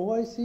OIC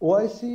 OIC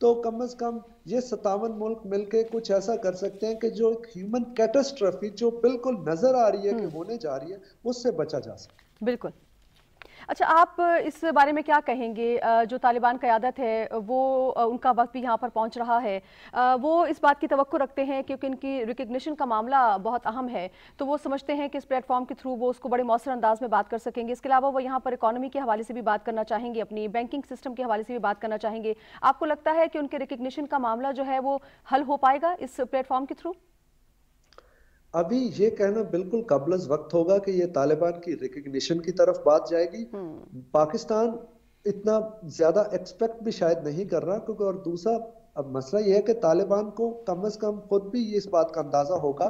تو کم از کم یہ 57 ملک مل کے کچھ ایسا کر سکتے ہیں کہ جو ایک ہیومن کیٹاسٹرافی جو بالکل نظر آ رہی ہے کہ ہونے جا رہی ہے اس سے بچا جا سکے. بالکل. اچھا، آپ اس بارے میں کیا کہیں گے؟ جو طالبان قیادت ہے وہ ان کا وقت بھی یہاں پر پہنچ رہا ہے، وہ اس بات کی توقع رکھتے ہیں کیونکہ ان کی ریکگنیشن کا معاملہ بہت اہم ہے، تو وہ سمجھتے ہیں کہ اس پلیٹ فارم کے تھرو وہ اس کو بڑے مؤثر انداز میں بات کر سکیں گے. اس کے علاوہ وہ یہاں پر اکانومی کے حوالے سے بھی بات کرنا چاہیں گے، اپنی بینکنگ سسٹم کے حوالے سے بھی بات کرنا چاہیں گے. آپ کو لگتا ہے کہ ان کے ریکگنیشن کا معاملہ جو ہے وہ حل ہو پائے گا اس پلیٹ فارم کے تھرو؟ ابھی یہ کہنا بالکل قبل از وقت ہوگا کہ یہ طالبان کی ریکگنیشن کی طرف بات جائے گی. پاکستان اتنا زیادہ ایکسپیکٹ بھی شاید نہیں کر رہا، کیونکہ اور دوسرا اب مسئلہ یہ ہے کہ طالبان کو کم از کم خود بھی اس بات کا اندازہ ہوگا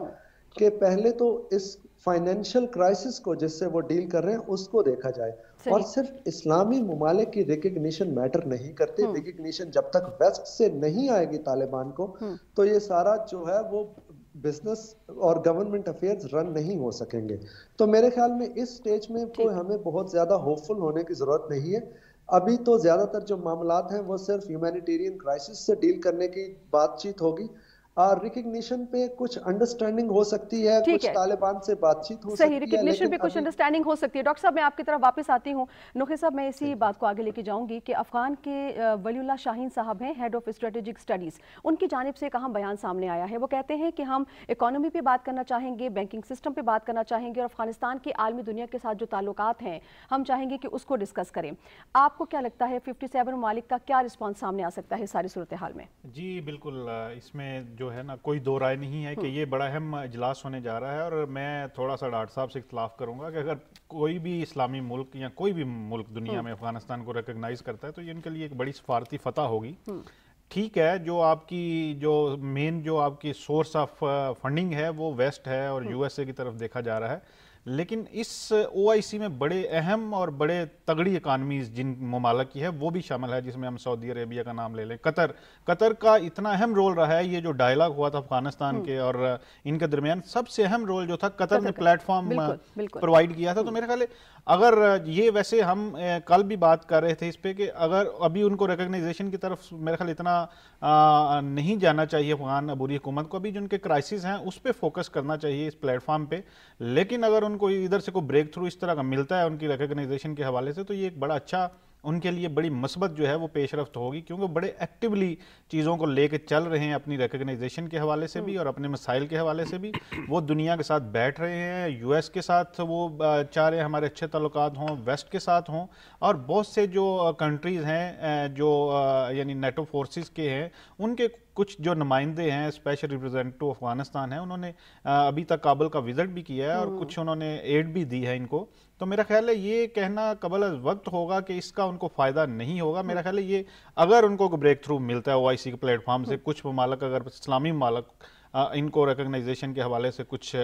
کہ پہلے تو اس فائنینشیل کرائسس کو جس سے وہ ڈیل کر رہے ہیں اس کو دیکھا جائے. اور صرف اسلامی ممالک کی ریکگنیشن میٹر نہیں کرتی. ریکگنیشن جب تک ویسٹ سے نہیں آئے گی طالبان کو تو یہ سارا جو ہے وہ بزنس اور گورنمنٹ افیئرز رن نہیں ہو سکیں گے. تو میرے خیال میں اس سٹیج میں کوئی ہمیں بہت زیادہ ہوپ فل ہونے کی ضرورت نہیں ہے. ابھی تو زیادہ تر جو معاملات ہیں وہ صرف ہیومینیٹیرین کرائسس سے ڈیل کرنے کی بات چیت ہوگی. اور ریکگنیشن پہ کچھ انڈرسٹینڈنگ ہو سکتی ہے، کچھ طالبان سے بات چیت ہو سکتی ہے. ریکگنیشن پہ کچھ انڈرسٹینڈنگ ہو سکتی ہے. ڈاکٹر صاحب میں آپ کی طرف واپس آتی ہوں. نوخی صاحب میں اسی بات کو آگے لے کے جاؤں گی کہ افغان کے ولی اللہ شاہین صاحب ہیں، ہیڈ آف اسٹریٹجک اسٹڈیز، ان کی جانب سے ایک اہم بیان سامنے آیا ہے. وہ کہتے ہیں کہ ہم اکانومی پہ بات کرنا چاہیں گے، بینکنگ سسٹم پہ بات کرنا چاہیں گے، اور افغانستان کے عالمی دنیا کے ساتھ جو تعلقات ہیں ہم چاہیں گے کہ اس کو ڈسکس کریں. آپ کو کیا لگتا ہے 57 ممالک کا کیا رسپانس سامنے آ سکتا ہے ساری صورتحال میں؟ جی بالکل، اس میں جو ہے نا کوئی دو رائے نہیں ہے کہ یہ بڑا اہم اجلاس ہونے جا رہا ہے. اور میں تھوڑا سا ڈاکٹر صاحب سے اختلاف کروں گا کہ اگر کوئی بھی اسلامی ملک یا کوئی بھی ملک دنیا میں افغانستان کو ریکگنائز کرتا ہے تو یہ ان کے لیے ایک بڑی سفارتی فتح ہوگی. ٹھیک ہے، جو آپ کی جو مین جو آپ کی سورس آف فنڈنگ ہے وہ ویسٹ ہے اور یو ایس اے کی طرف دیکھا جا رہا ہے، لیکن اس او آئی سی میں بڑے اہم اور بڑے تگڑی اکانومیز جن ممالک کی ہے وہ بھی شامل ہے، جس میں ہم سعودی عربیہ کا نام لے لیں. قطر کا اتنا اہم رول رہا ہے. یہ جو ڈائلاگ ہوا تھا افغانستان کے اور ان کے درمیان، سب سے اہم رول جو تھا قطر نے پلیٹ فارم پرووائڈ کیا تھا. تو میرے خیال ہے اگر یہ ویسے ہم کل بھی بات کر رہے تھے اس پہ کہ اگر ابھی ان کو ریکگنائزیشن کی طرف میرے خیال اتنا نہیں جانا چاہیے افغان عبوری حکومت کو. ابھی جو ان کے کرائسس ہیں اس پہ فوکس کرنا چاہیے اس پلیٹ فارم پہ. لیکن اگر ان کو ادھر سے کوئی بریک تھرو اس طرح کا ملتا ہے ان کی ریکگنائزیشن کے حوالے سے تو یہ ایک بڑا اچھا ان کے لیے بڑی مثبت جو ہے وہ پیش رفت ہوگی، کیونکہ بڑے ایکٹیولی چیزوں کو لے کے چل رہے ہیں اپنی ریکگنائزیشن کے حوالے سے بھی اور اپنے مسائل کے حوالے سے بھی. وہ دنیا کے ساتھ بیٹھ رہے ہیں، یو ایس کے ساتھ وہ چاہ رہے ہیں ہمارے اچھے تعلقات ہوں، ویسٹ کے ساتھ ہوں، اور بہت سے جو کنٹریز ہیں جو یعنی نیٹو فورسز کے ہیں ان کے کچھ جو نمائندے ہیں، اسپیشل ریپرزینٹیو افغانستان ہیں، انہوں نے ابھی تک کابل کا وزٹ بھی کیا ہے اور کچھ انہوں نے ایڈ بھی دی ہے ان کو. تو میرا خیال ہے یہ کہنا قبل از وقت ہوگا کہ اس کا ان کو فائدہ نہیں ہوگا. میرا خیال ہے یہ اگر ان کو بریک تھرو ملتا ہے او آئی سی کے پلیٹ فارم سے، کچھ ممالک اگر اسلامی ممالک ان کو ریکگنائزیشن کے حوالے سے کچھ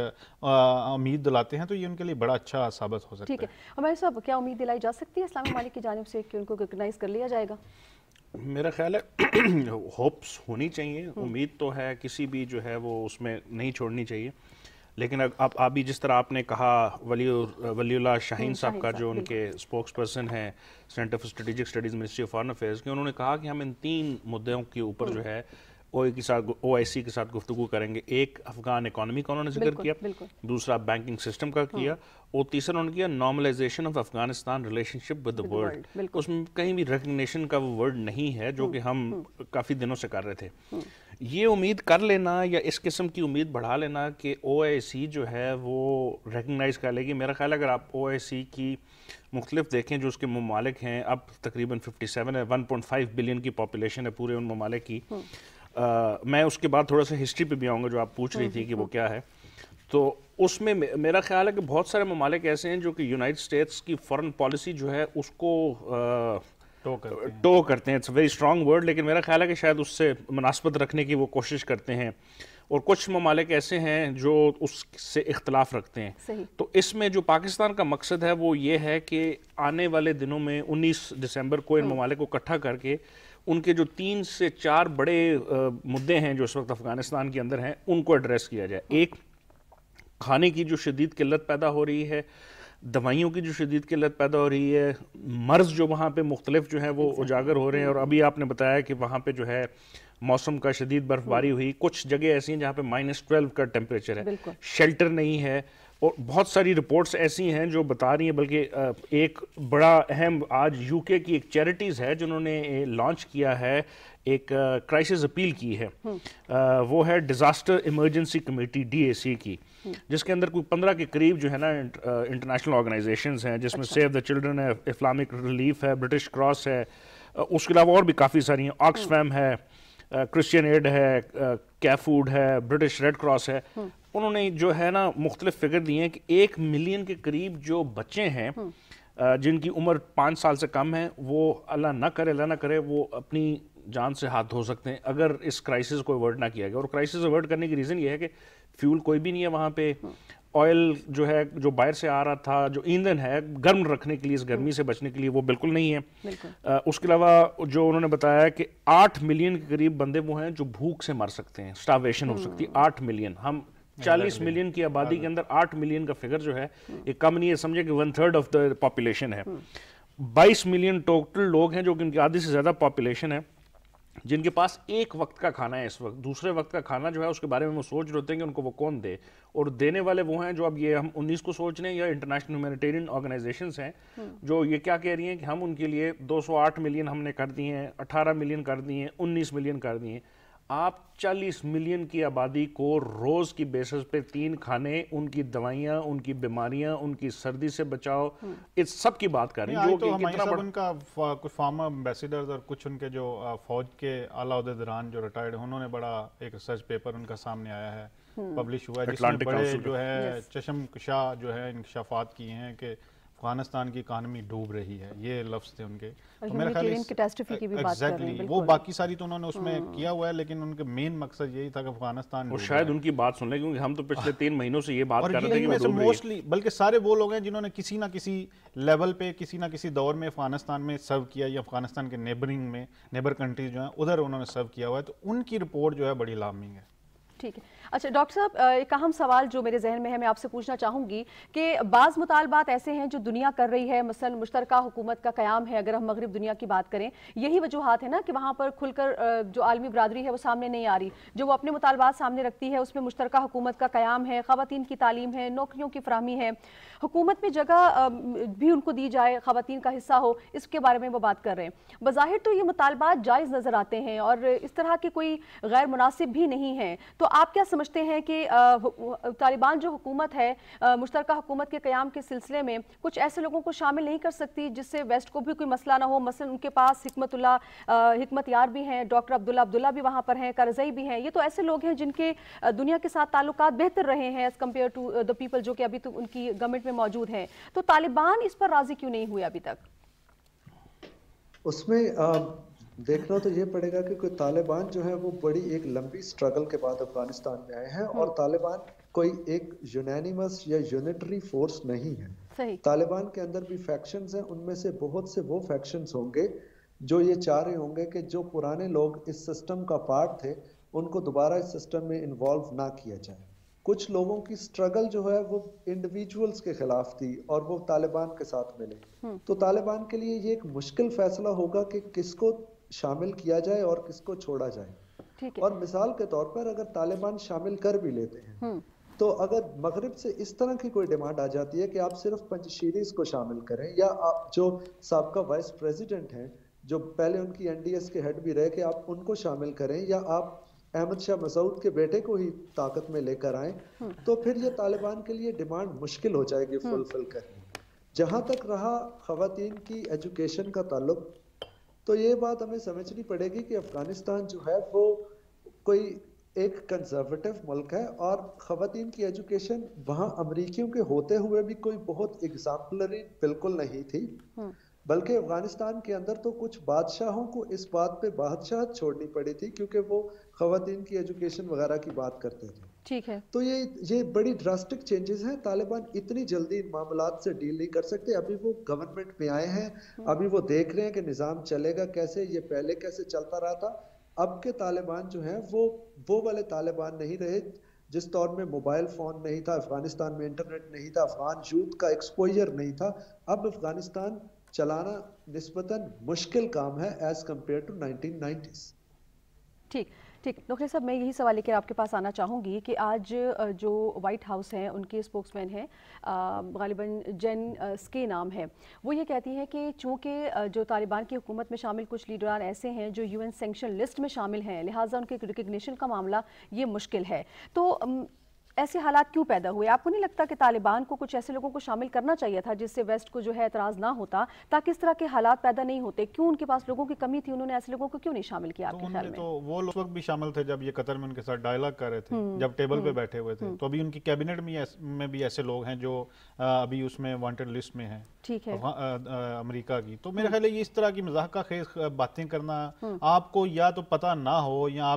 امید دلاتے ہیں تو یہ ان کے لیے بڑا اچھا ثابت ہو سکتا ہے. ٹھیک ہے ہمارے صاحب، کیا امید دلائی جا سکتی ہے اسلامی ممالک کی جانب سے کہ ان کو ریکگنائز کر لیا جائے گا؟ میرا خیال ہے ہوپس ہونی چاہیے، امید تو ہے، کسی بھی جو ہے وہ اس میں نہیں چھوڑنی چاہیے. لیکن اب ابھی جس طرح آپ نے کہا ولی اللہ شاہین صاحب کا جو ان کے اسپوکس پرسن ہیں centre for strategic studies ministry of foreign affairs کے، انہوں نے کہا کہ ہم ان 3 مدعوں کے اوپر جو ہے او آئی سی کے ساتھ گفتگو کریں گے. ایک افغان اکانومی کا انہوں نے ذکر کیا، دوسرا بینکنگ سسٹم کا کیا، اور تیسرا انہوں نے کیا normalization of Afghanistan relationship with the world. اس میں کہیں بھی ریکگنیشن کا وہ ورڈ نہیں ہے جو کہ ہم کافی دنوں سے کر رہے تھے. یہ امید کر لینا یا اس قسم کی امید بڑھا لینا کہ او آئی سی جو ہے وہ ریکگنائز کر لے گی، میرا خیال ہے اگر آپ او آئی سی کی مختلف دیکھیں جو اس کے ممالک ہیں، اب تقریباً 57 ہے، 1.5 بلین کی پاپولیشن ہے پورے ان ممالک کی. میں اس کے بعد تھوڑا سا ہسٹری پہ بھی آؤں گا جو آپ پوچھ رہی تھی کہ وہ کیا ہے. تو اس میں میرا خیال ہے کہ بہت سارے ممالک ایسے ہیں جو کہ یونائٹڈ اسٹیٹس کی فارن پالیسی جو ہے اس کو ٹو کرتے ہیں. It's a very strong word, لیکن میرا خیال ہے کہ شاید اس سے مناسبت رکھنے کی وہ کوشش کرتے ہیں. اور کچھ ممالک ایسے ہیں جو اس سے اختلاف رکھتے ہیں. تو اس میں جو پاکستان کا مقصد ہے وہ یہ ہے کہ آنے والے دنوں میں 19 دسمبر کو ان ممالک کو اکٹھا کر کے ان کے جو 3 سے 4 بڑے مدعے ہیں جو اس وقت افغانستان کے اندر ہیں ان کو ایڈریس کیا جائے. ایک، کھانے کی جو شدید قلت پیدا ہو رہی ہے، دوائیوں کی جو شدید قلت پیدا ہو رہی ہے، مرض جو وہاں پہ مختلف جو ہیں وہ اجاگر ہو رہے ہیں. اور ابھی آپ نے بتایا کہ وہاں پہ جو ہے موسم کا شدید برف باری ہوئی، کچھ جگہ ایسی ہیں جہاں پہ -12 کا ٹیمپریچر ہے، شیلٹر نہیں ہے. اور بہت ساری رپورٹس ایسی ہیں جو بتا رہی ہیں، بلکہ ایک بڑا اہم آج یو کے کی ایک چیریٹیز ہے جنہوں نے لانچ کیا ہے، ایک کرائسس اپیل کی ہے، وہ ہے ڈیزاسٹر ایمرجنسی کمیٹی DAC کی، جس کے اندر کوئی 15 کے قریب جو ہے نا انٹرنیشنل آرگنائزیشنز ہیں، جس میں سیو دا چلڈرن ہے، اسلامک ریلیف ہے، برٹش کراس ہے، اس کے علاوہ اور بھی کافی ساری ہیں، آکسفیم ہے، کرسچین ایڈ ہے، کیفوڈ ہے، برٹش ریڈ کراس ہے. انہوں نے جو ہے نا مختلف فگر دی ہیں کہ 1 ملین کے قریب جو بچے ہیں جن کی عمر 5 سال سے کم ہے، وہ اللہ نہ کرے وہ اپنی جان سے ہاتھ دھو سکتے ہیں اگر اس کرائسس کو ایورٹ نہ کیا گیا. اور کرائسس ایورٹ کرنے کی ریزن یہ ہے کہ فیول کوئی بھی نہیں ہے وہاں پہ، آئل جو ہے جو باہر سے آ رہا تھا، جو ایندھن ہے گرم رکھنے کے لیے، اس گرمی سے بچنے کے لیے، وہ بالکل نہیں ہے. اس کے علاوہ جو انہوں نے بتایا کہ 8 ملین کے قریب بندے وہ ہیں جو بھوک سے مر سکتے ہیں، سٹاویشن ہو سکتی ہے. 8 ملین، ہم 40 ملین کی آبادی کے اندر 8 ملین کا فگر جو ہے یہ کم نہیں ہے، سمجھے کہ 1/3 آف دا پاپولیشن ہے. 22 ملین ٹوٹل لوگ ہیں جو کہ ان کی آدھی سے زیادہ پاپولیشن ہے جن کے پاس ایک وقت کا کھانا ہے اس وقت. دوسرے وقت کا کھانا جو ہے اس کے بارے میں وہ سوچ رہے ہوتے ہیں کہ ان کو وہ کون دے، اور دینے والے وہ ہیں جو اب یہ ہم 19 کو سوچ رہے ہیں، یا انٹرنیشنل ہیومینیٹیرین آرگنائزیشنز ہیں جو یہ کیا کہہ رہی ہیں کہ ہم ان کے لیے 208 ملین ہم نے کر دی ہیں، 18 ملین کر دی ہیں، 19 ملین کر دی ہیں. آپ 40 ملین کی آبادی کو روز کی بیسس پہ 3 کھانے، ان کی دوائیاں، ان کی بیماریاں، ان کی سردی سے بچاؤ، اس سب کی بات کر رہے ہیں. جو کہ کتنا بڑا، ان کا کچھ فارمر ایمبیسیڈرز اور کچھ ان کے جو فوج کے اعلیٰ عہدیداران جو ریٹائرڈ ہیں، انہوں نے بڑا ایک ریسرچ پیپر ان کا سامنے آیا ہے، پبلش ہوا ہے، جس میں بڑے جو ہے چشم کشا جو ہے انکشافات کیے ہیں کہ افغانستان کی اکانومی ڈوب رہی ہے. یہ لفظ تھے ان کے. تو میرا خیال ہے وہ باقی ساری تو انہوں نے اس میں کیا ہوا ہے، لیکن ان کے مین مقصد یہی تھا کہ افغانستان، اور شاید ان کی بات سن لیں کیونکہ ہم تو پچھلے 3 مہینوں سے یہ بات کر رہے ہیں کہ موسٹلی بلکہ سارے وہ لوگ ہیں جنہوں نے کسی نہ کسی لیول پہ کسی نہ کسی دور میں افغانستان میں سرو کیا، یا افغانستان کے نیبرنگ میں نیبر کنٹریز جو ہیں ادھر انہوں نے سرو کیا ہوا ہے. تو ان کی رپورٹ جو ہے بڑی الارمنگ ہے. ٹھیک ہے. اچھا ڈاکٹر صاحب، ایک اہم سوال جو میرے ذہن میں ہے، میں آپ سے پوچھنا چاہوں گی کہ بعض مطالبات ایسے ہیں جو دنیا کر رہی ہے، مثلا مشترکہ حکومت کا قیام ہے. اگر ہم مغرب دنیا کی بات کریں، یہی وجوہات ہیں نا کہ وہاں پر کھل کر جو عالمی برادری ہے وہ سامنے نہیں آ رہی. جو وہ اپنے مطالبات سامنے رکھتی ہے اس میں مشترکہ حکومت کا قیام ہے، خواتین کی تعلیم ہے، نوکریوں کی فراہمی ہے، حکومت میں جگہ بھی ان کو دی جائے، خواتین کا حصہ ہو، اس کے بارے میں وہ بات کر رہے ہیں. بظاہر تو یہ مطالبات جائز نظر آتے ہیں اور اس طرح کے کوئی غیر مناسب بھی نہیں ہیں. تو آپ کیا سمجھتے ہیں کہ طالبان جو حکومت ہے مشترکہ حکومت کے قیام کے سلسلے میں کچھ ایسے لوگوں کو شامل نہیں کر سکتی جس سے ویسٹ کو بھی کوئی مسئلہ نہ ہو؟ مثلا ان کے پاس حکمت یار بھی ہیں، ڈاکٹر عبداللہ بھی وہاں پر ہیں، کرزئی بھی ہیں. یہ تو ایسے لوگ ہیں جن کے دنیا کے ساتھ تعلقات بہتر رہے ہیں as compared to the people جو کہ ابھی تو ان کی گورنمنٹ میں موجود ہیں. تو طالبان اس پر راضی کیوں نہیں ہوئے ابھی تک؟ اس میں دیکھنا تو یہ پڑے گا کہ کوئی طالبان جو ہے وہ بڑی ایک لمبی سٹرگل کے بعد افغانستان میں آئے ہیں، اور طالبان کوئی ایک یونینیمس یا یونیٹری فورس نہیں ہے. طالبان کے اندر بھی فیکشنز ہیں، ان میں سے بہت سے وہ فیکشنز ہوں گے جو یہ چاہ رہے ہوں گے کہ جو پرانے لوگ اس سسٹم کا پارٹ تھے ان کو دوبارہ اس سسٹم میں انوالو نہ کیا جائے. کچھ لوگوں کی سٹرگل جو ہے وہ انڈیویجولز کے خلاف تھی اور وہ طالبان کے ساتھ ملے. تو طالبان کے لیے یہ ایک مشکل فیصلہ ہوگا کہ کس کو شامل کیا جائے اور کس کو چھوڑا جائے. اور مثال کے طور پر اگر طالبان شامل کر بھی لیتے ہیں تو اگر مغرب سے اس طرح کی کوئی ڈیمانڈ آ جاتی ہے کہ آپ صرف پنجشیریز کو شامل کریں، یا آپ جو سابقہ وائس پریزیڈنٹ ہیں جو پہلے ان کی NDS کے ہیڈ بھی رہے کہ آپ ان کو شامل کریں، یا آپ احمد شاہ مسعود کے بیٹے کو ہی طاقت میں لے کر آئیں، تو پھر یہ طالبان کے لیے ڈیمانڈ مشکل ہو جائے گی فلفل کرنی. جہاں تک رہا خواتین کی ایجوکیشن کا تعلق، تو یہ بات ہمیں سمجھنی پڑے گی کہ افغانستان جو ہے وہ کوئی ایک کنزرویٹو ملک ہے، اور خواتین کی ایجوکیشن وہاں امریکیوں کے ہوتے ہوئے بھی کوئی بہت ایگزامپلری بالکل نہیں تھی. بلکہ افغانستان کے اندر تو کچھ بادشاہوں کو اس بات پہ بادشاہت چھوڑنی پڑی تھی کیونکہ وہ خواتین کی ایجوکیشن وغیرہ کی بات کرتے تھے. ٹھیک ہے. تو یہ بڑی ڈراسٹک چینجز ہیں. طالبان اتنی جلدی ان معاملات سے ڈیل نہیں کر سکتے. ابھی وہ گورنمنٹ میں آئے ہیں، ابھی وہ دیکھ رہے ہیں کہ نظام چلے گا کیسے، یہ پہلے کیسے چلتا رہا تھا. اب کے طالبان جو ہیں وہ والے طالبان نہیں رہے جس دور میں موبائل فون نہیں تھا، افغانستان میں انٹرنیٹ نہیں تھا، افغان یوتھ کا ایکسپوجر نہیں تھا. اب افغانستان چلانا نسبتاً مشکل کام ہے ایز کمپیئر ٹو 1990s. ٹھیک ٹھیک ڈاکٹر صاحب، میں یہی سوال لے کر آپ کے پاس آنا چاہوں گی کہ آج جو وائٹ ہاؤس ہیں ان کے اسپوکس مین ہیں غالباً جین سکے نام ہے، وہ یہ کہتی ہیں کہ چونکہ جو طالبان کی حکومت میں شامل کچھ لیڈران ایسے ہیں جو UN سینکشن لسٹ میں شامل ہیں، لہٰذا ان کے ریکگنیشن کا معاملہ یہ مشکل ہے. تو ایسے حالات کیوں پیدا ہوئے؟ آپ کو نہیں لگتا کہ طالبان کو کچھ ایسے لوگوں کو شامل کرنا چاہیے تھا جس سے ویسٹ کو جو ہے اعتراض نہ ہوتا، تاکہ اس طرح کے حالات پیدا نہیں ہوتے؟ کیوں ان کے پاس لوگوں کی کمی تھی، انہوں نے ایسے لوگوں کو کیوں نہیں شامل کیا آپ کے خیال میں؟ تو وہ لوگ اس وقت بھی شامل تھے جب یہ قطر میں ان کے ساتھ ڈائلاگ کر رہے تھے، جب ٹیبل پہ بیٹھے ہوئے تھے. تو ابھی ان کی کیبنٹ میں بھی ایسے لوگ ہیں جو ابھی اس میں وانٹڈ لسٹ میں ہیں ٹھیک ہے امریکہ کی. تو میرے خیال ہے یہ اس طرح کی مضحکہ خیز باتیں کرنا، آپ کو یا تو پتہ نہ ہو یا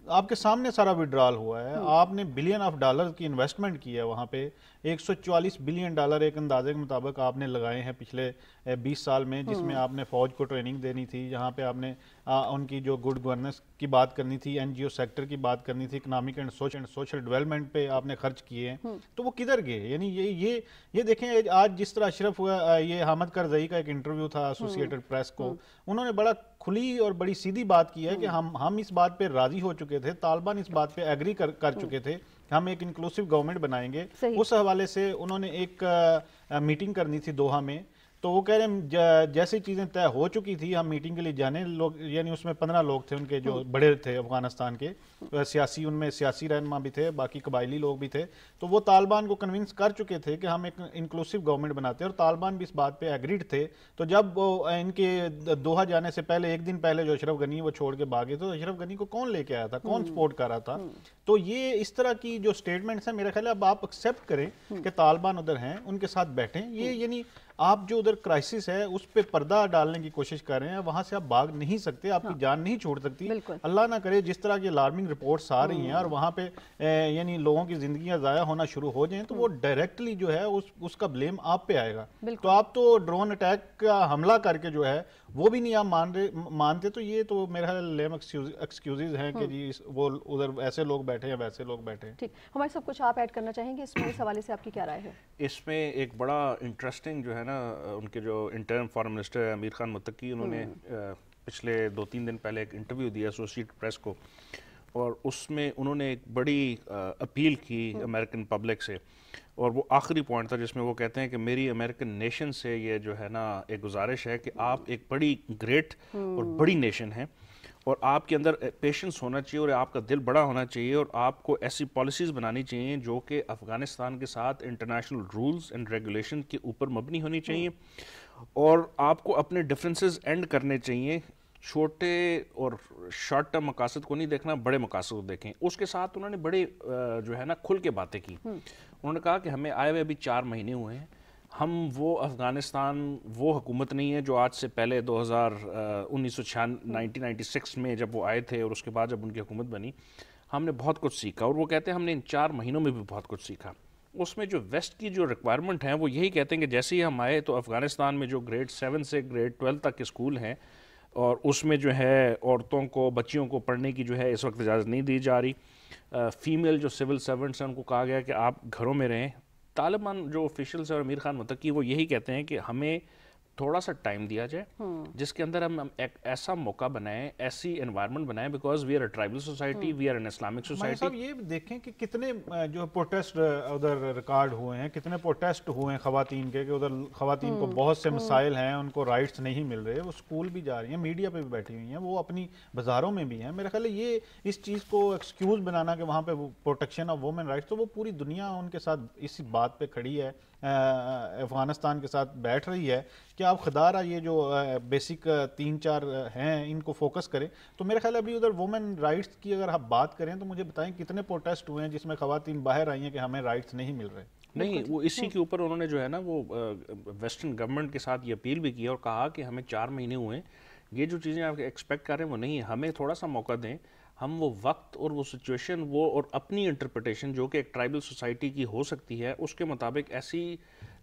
آپ کے سامنے سارا وڈرال ہوا ہے، آپ نے بلین آف ڈالر کی انویسٹمنٹ کی ہے وہاں پہ، $144 بلین ایک اندازے کے مطابق آپ نے لگائے ہیں پچھلے 20 سال میں، جس میں آپ نے فوج کو ٹریننگ دینی تھی، جہاں پہ آپ نے ان کی جو گڈ گورننس کی بات کرنی تھی، NGO سیکٹر کی بات کرنی تھی، اکنامک اینڈ سوشل ڈیولپمنٹ پہ آپ نے خرچ کیے ہیں. تو وہ کدھر گئے؟ یعنی یہ دیکھیں آج جس طرح اشرف یہ حامد کرزئی کا ایک انٹرویو تھا ایسوسیٹڈ پریس کو، انہوں نے بڑا کھلی اور بڑی سیدھی بات کی ہے کہ ہم اس بات پہ راضی ہو چکے تھے، طالبان اس بات پہ ایگری کر چکے تھے، ہم ایک انکلوسیو گورنمنٹ بنائیں گے. اس حوالے سے انہوں نے ایک میٹنگ کرنی تھی دوحہ میں، تو وہ کہہ رہے ہیں جیسی چیزیں طے ہو چکی تھی ہم میٹنگ کے لیے جانے لوگ، یعنی اس میں 15 لوگ تھے ان کے جو بڑے تھے افغانستان کے سیاسی، ان میں سیاسی رہنما بھی تھے، باقی قبائلی لوگ بھی تھے. تو وہ طالبان کو کنونس کر چکے تھے کہ ہم ایک انکلوسیو گورنمنٹ بناتے ہیں، اور طالبان بھی اس بات پہ ایگریڈ تھے. تو جب ان کے دوحہ جانے سے پہلے ایک دن پہلے جو اشرف غنی وہ چھوڑ کے بھاگے، تو اشرف غنی کو کون لے کے آیا تھا، کون سپورٹ کر رہا تھا؟ تو یہ اس طرح کی جو سٹیٹمنٹس ہیں میرے خیال ہے اب آپ ایکسیپٹ کریں کہ طالبان ادھر ہیں، ان کے ساتھ بیٹھیں. یہ یعنی آپ جو ادھر کرائسس ہے اس پہ پردہ ڈالنے کی کوشش کر رہے ہیں، وہاں سے آپ بھاگ نہیں سکتے، آپ کی جان نہیں چھوڑ سکتی. اللہ نہ کرے جس طرح کی الارمنگ رپورٹس آ رہی ہیں اور وہاں پہ یعنی لوگوں کی زندگیاں ضائع ہونا شروع ہو جائیں، تو وہ ڈائریکٹلی جو ہے اس کا بلیم آپ پہ آئے گا. تو آپ تو ڈرون اٹیک کا حملہ کر کے جو ہے وہ بھی نہیں آپ مانتے. تو یہ تو میرا لیم ایکسکیوزز ہیں کہ جی وہ ادھر ایسے لوگ بیٹھے ہیں ویسے لوگ بیٹھے ہیں. ٹھیک، ہمارے سب کچھ آپ ایڈ کرنا چاہیں گے اس میں، اس حوالے سے آپ کی کیا رائے ہے؟ اس میں ایک بڑا انٹرسٹنگ جو ہے نا، ان کے جو انٹرم فارن منسٹر امیر خان متقی، انہوں نے پچھلے 2-3 دن پہلے ایک انٹرویو دیا ایسوسیٹڈ پریس کو، اور اس میں انہوں نے ایک بڑی اپیل کی امریکن پبلک سے، اور وہ آخری پوائنٹ تھا جس میں وہ کہتے ہیں کہ میری امریکن نیشن سے یہ جو ہے نا ایک گزارش ہے کہ آپ ایک بڑی گریٹ اور بڑی نیشن ہیں، اور آپ کے اندر پیشنس ہونا چاہیے اور آپ کا دل بڑا ہونا چاہیے، اور آپ کو ایسی پالیسیز بنانی چاہیے جو کہ افغانستان کے ساتھ انٹرنیشنل رولز اینڈ ریگولیشن کے اوپر مبنی ہونی چاہیے، اور آپ کو اپنے ڈفرینسز اینڈ کرنے چاہیے. چھوٹے اور شارٹ ٹرم مقاصد کو نہیں دیکھنا، بڑے مقاصد کو دیکھیں. اس کے ساتھ انہوں نے بڑے جو ہے نا کھل کے باتیں کی. انہوں نے کہا کہ ہمیں آئے ہوئے ابھی 4 مہینے ہوئے ہیں، ہم وہ افغانستان وہ حکومت نہیں ہے جو آج سے پہلے 1996 میں جب وہ آئے تھے، اور اس کے بعد جب ان کی حکومت بنی ہم نے بہت کچھ سیکھا، اور وہ کہتے ہیں ہم نے ان 4 مہینوں میں بھی بہت کچھ سیکھا. اس میں جو ویسٹ کی جو ریکوائرمنٹ ہیں وہ یہی کہتے ہیں کہ جیسے ہی ہم آئے تو افغانستان میں جو گریڈ 7 سے گریڈ 12 تک کے اسکول ہیں، اور اس میں جو ہے عورتوں کو، بچیوں کو پڑھنے کی جو ہے اس وقت اجازت نہیں دی جا رہی. فیمیل جو سول سرونٹس ہیں ان کو کہا گیا کہ آپ گھروں میں رہیں. طالبان جو آفیشلز ہیں اور امیر خان متقی وہ یہی کہتے ہیں کہ ہمیں تھوڑا سا ٹائم دیا جائے جس کے اندر ہم ایک ایسا موقع بنائیں، ایسی انوائرمنٹ بنائیں، because we are a tribal society, we are an Islamic society. صاحب یہ دیکھیں کہ کتنے جو پروٹیسٹ ادھر ریکارڈ ہوئے ہیں، کتنے پروٹیسٹ ہوئے ہیں خواتین کے، کہ ادھر خواتین کو بہت سے مسائل ہیں، ان کو رائٹس نہیں مل رہے، وہ اسکول بھی جا رہی ہیں، میڈیا پہ بھی بیٹھی ہوئی ہیں، وہ اپنی بازاروں میں بھی ہیں. میرا خیال ہے یہ اس چیز کو ایکسکیوز بنانا کہ وہاں پہ پروٹیکشن آف وومن رائٹس، تو وہ پوری دنیا ان کے ساتھ اسی بات پہ کھڑی ہے، افغانستان کے ساتھ بیٹھ رہی ہے کہ آپ خدارہ یہ جو بیسک 3-4 ہیں ان کو فوکس کریں. تو میرے خیال ہے ابھی ادھر وومن رائٹس کی اگر آپ بات کریں تو مجھے بتائیں کتنے پروٹیسٹ ہوئے ہیں جس میں خواتین باہر آئی ہیں کہ ہمیں رائٹس نہیں مل رہے. نہیں، وہ اسی کے اوپر انہوں نے جو ہے نا وہ ویسٹرن گورنمنٹ کے ساتھ یہ اپیل بھی کی اور کہا کہ ہمیں 4 مہینے ہوئے ہیں، یہ جو چیزیں آپ ایکسپیکٹ کر رہے ہیں وہ نہیں ہیں، ہمیں تھوڑا سا موقع دیں، ہم وہ وقت اور وہ سچویشن وہ اور اپنی انٹرپریٹیشن جو کہ ایک ٹرائبل سوسائٹی کی ہو سکتی ہے اس کے مطابق ایسی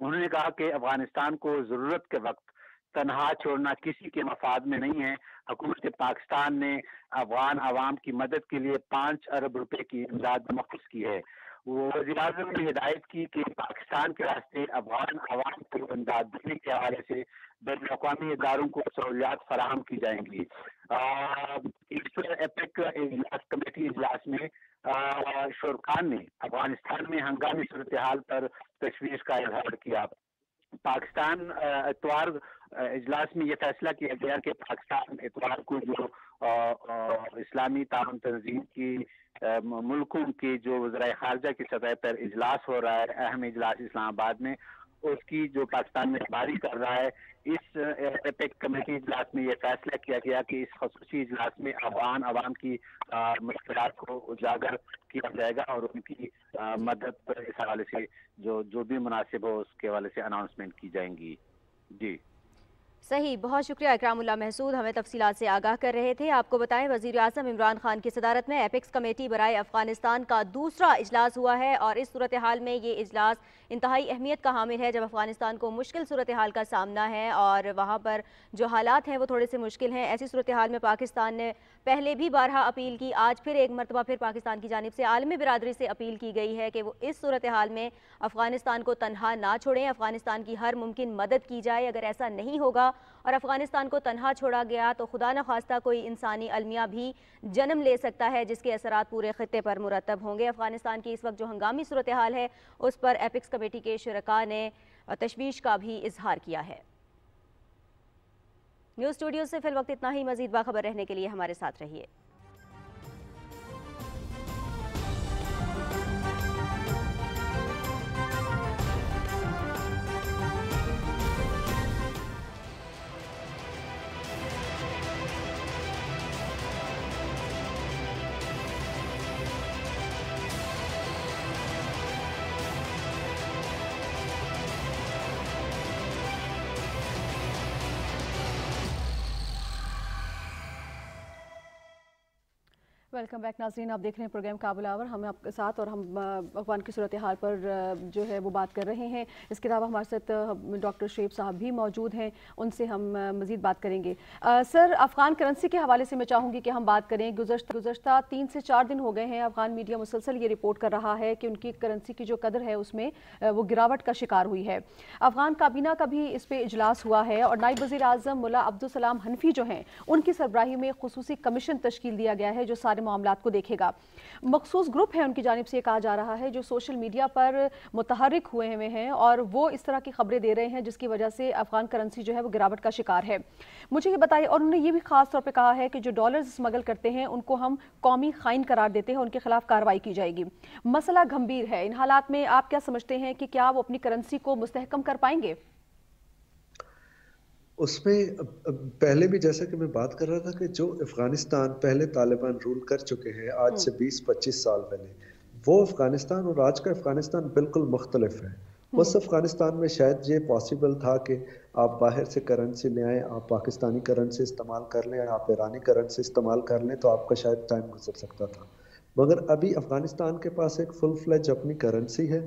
انہوں نے کہا کہ افغانستان کو ضرورت کے وقت تنہا چھوڑنا کسی کے مفاد میں نہیں ہے. حکومت پاکستان نے افغان عوام کی مدد کے لیے 5 ارب روپے کی امداد مختص کی ہے. وزیر اعظم نے ہدایت کی کہ پاکستان کے راستے افغان عوام کو امداد دینے کے حوالے سے بین الاقوامی اداروں کو سہولیات فراہم کی جائیں گی. اس ایپیک اجلاس کمیٹی اجلاس میں شرکان نے افغانستان میں ہنگامی صورتحال پر تشویش کا اظہار کیا. پاکستان اتوار اجلاس میں یہ فیصلہ کیا گیا کہ پاکستان اتوار کو جو اسلامی تعاون تنظیم کی ملکوں کے جو وزرائے خارجہ کی سطح پر اجلاس ہو رہا ہے، اہم اجلاس اسلام آباد میں، اس کی جو پاکستان میں رہبری کر رہا ہے، اس ایپیک کمیٹی اجلاس میں یہ فیصلہ کیا گیا کہ اس خصوصی اجلاس میں افغان عوام کی مشکلات کو اجاگر کیا جائے گا اور ان کی مدد اس حوالے سے جو بھی مناسب ہو اس کے حوالے سے اناؤنسمنٹ کی جائیں گی. جی صحیح، بہت شکریہ اکرام اللہ محسود، ہمیں تفصیلات سے آگاہ کر رہے تھے. آپ کو بتائیں وزیر اعظم عمران خان کی صدارت میں ایپیکس کمیٹی برائے افغانستان کا دوسرا اجلاس ہوا ہے اور اس صورتحال میں یہ اجلاس انتہائی اہمیت کا حامل ہے جب افغانستان کو مشکل صورتحال کا سامنا ہے اور وہاں پر جو حالات ہیں وہ تھوڑے سے مشکل ہیں. ایسی صورتحال میں پاکستان نے پہلے بھی بارہا اپیل کی، آج پھر ایک مرتبہ پھر پاکستان کی جانب سے عالمی برادری سے اپیل کی گئی ہے کہ وہ اس صورتحال میں افغانستان کو تنہا نہ چھوڑیں، افغانستان کی ہر ممکن مدد کی جائے. اگر ایسا نہیں ہوگا اور افغانستان کو تنہا چھوڑا گیا تو خدا نخواستہ کوئی انسانی المیہ بھی جنم لے سکتا ہے جس کے اثرات پورے خطے پر مرتب ہوں گے. افغانستان کی اس وقت جو ہنگامی صورتحال ہے اس پر ایپیکس کمیٹی کے شرکاء نے تشویش کا بھی اظہار کیا ہے. نیوز اسٹوڈیو سے فی الوقت اتنا ہی. مزید باخبر رہنے کے لیے ہمارے ساتھ رہیے. ویلکم بیک ناظرین، آپ دیکھ رہے ہیں پروگرام کابل آور. ہم آپ کے ساتھ اور ہم افغان کی صورتحال پر جو ہے وہ بات کر رہے ہیں. اس کے علاوہ ہمارے ساتھ ڈاکٹر شعیب صاحب بھی موجود ہیں، ان سے ہم مزید بات کریں گے. سر، افغان کرنسی کے حوالے سے میں چاہوں گی کہ ہم بات کریں. گزشتہ 3 سے 4 دن ہو گئے ہیں افغان میڈیا مسلسل یہ رپورٹ کر رہا ہے کہ ان کی کرنسی کی جو قدر ہے اس میں وہ گراوٹ کا شکار ہوئی ہے. افغان کابینہ کا بھی اس پہ اجلاس ہوا ہے اور نائب وزیر اعظم ملا عبدالسلام حنفی جو ہیں ان کی سربراہی میں خصوصی کمیشن تشکیل دیا گیا ہے جو سارے معاملات کو دیکھے گا. مخصوص گروپ ہے ان کی جانب سے یہ کہا جا رہا ہے جو سوشل میڈیا پر متحرک ہوئے ہیں اور وہ اس طرح کی خبریں دے رہے ہیں جس کی وجہ سے افغان کرنسی جو ہے وہ گراوٹ کا شکار ہے. مجھے یہ بتائیے، اور انہوں نے یہ بھی خاص طور پہ کہا ہے کہ جو ڈالرز اسمگل کرتے ہیں ان کو ہم قومی خائن قرار دیتے ہیں، ان کے خلاف کارروائی کی جائے گی. مسئلہ گھمبیر ہے. ان حالات میں آپ کیا سمجھتے ہیں کہ کیا وہ اپنی کرنسی کو مستحکم کر پائیں گے؟ اس میں پہلے بھی جیسا کہ میں بات کر رہا تھا کہ جو افغانستان پہلے طالبان رول کر چکے ہیں آج سے 20-25 سال پہلے، وہ افغانستان اور آج کا افغانستان بالکل مختلف ہے. اس افغانستان میں شاید یہ پاسبل تھا کہ آپ باہر سے کرنسی لے آئیں، آپ پاکستانی کرنسی استعمال کر لیں، آپ ایرانی کرنسی استعمال کر لیں تو آپ کا شاید ٹائم گزر سکتا تھا. مگر ابھی افغانستان کے پاس ایک فل فلیج اپنی کرنسی ہے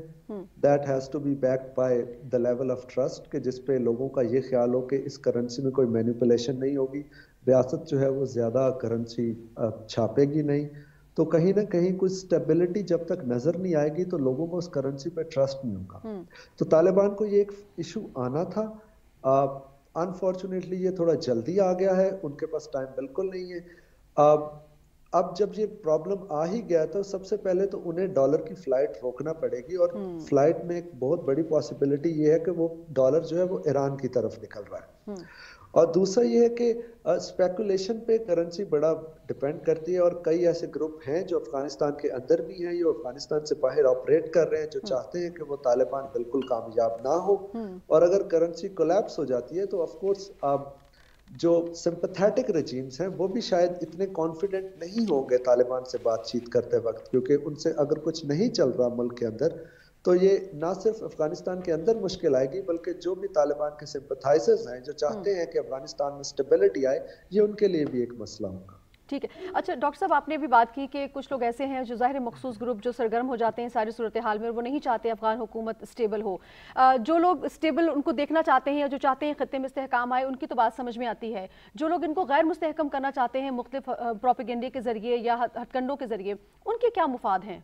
that has to be backed by the level of trust, کہ جس پہ لوگوں کا یہ خیال ہو کہ اس کرنسی میں کوئی مینیپولیشن نہیں ہوگی، ریاست جو ہے وہ زیادہ کرنسی چھاپے گی نہیں. تو کہیں نہ کہیں کوئی اسٹیبلٹی جب تک نظر نہیں آئے گی تو لوگوں کو اس کرنسی پہ ٹرسٹ نہیں ہوگا. تو طالبان کو یہ ایک ایشو آنا تھا. انفارچونیٹلی یہ تھوڑا جلدی آ گیا ہے، ان کے پاس ٹائم بالکل نہیں ہے. اب جب یہ پرابلم آ ہی گیا تو سب سے پہلے تو انہیں ڈالر کی فلائٹ روکنا پڑے گی، اور فلائٹ میں ایک بہت بڑی پاسبلٹی یہ ہے کہ وہ ڈالر جو ہے وہ ایران کی طرف نکل رہا ہے. اور دوسرا یہ ہے کہ اسپیکولیشن پہ کرنسی بڑا ڈپینڈ کرتی ہے، اور کئی ایسے گروپ ہیں جو افغانستان کے اندر بھی ہیں، جو افغانستان سے باہر آپریٹ کر رہے ہیں، جو چاہتے ہیں کہ وہ طالبان بالکل کامیاب نہ ہو. اور اگر کرنسی کولیپس ہو جاتی ہے تو آف کورس جو سمپتھیٹک رجیمز ہیں وہ بھی شاید اتنے کانفیڈنٹ نہیں ہوں گے طالبان سے بات چیت کرتے وقت، کیونکہ ان سے اگر کچھ نہیں چل رہا ملک کے اندر تو یہ نہ صرف افغانستان کے اندر مشکل آئے گی بلکہ جو بھی طالبان کے سمپتھائزرز ہیں جو چاہتے ہیں کہ افغانستان میں اسٹیبلٹی آئے، یہ ان کے لیے بھی ایک مسئلہ ہوگا. ٹھیک ہے. اچھا ڈاکٹر صاحب، آپ نے بھی بات کی کہ کچھ لوگ ایسے ہیں جو ظاہر مخصوص گروپ جو سرگرم ہو جاتے ہیں ساری صورتحال میں اور وہ نہیں چاہتے افغان حکومت اسٹیبل ہو. جو لوگ اسٹیبل ان کو دیکھنا چاہتے ہیں یا جو چاہتے ہیں خطے میں استحکام آئے، ان کی تو بات سمجھ میں آتی ہے. جو لوگ ان کو غیر مستحکم کرنا چاہتے ہیں مختلف پروپیگنڈے کے ذریعے یا ہتھ کنڈوں کے ذریعے، ان کے کیا مفاد ہیں؟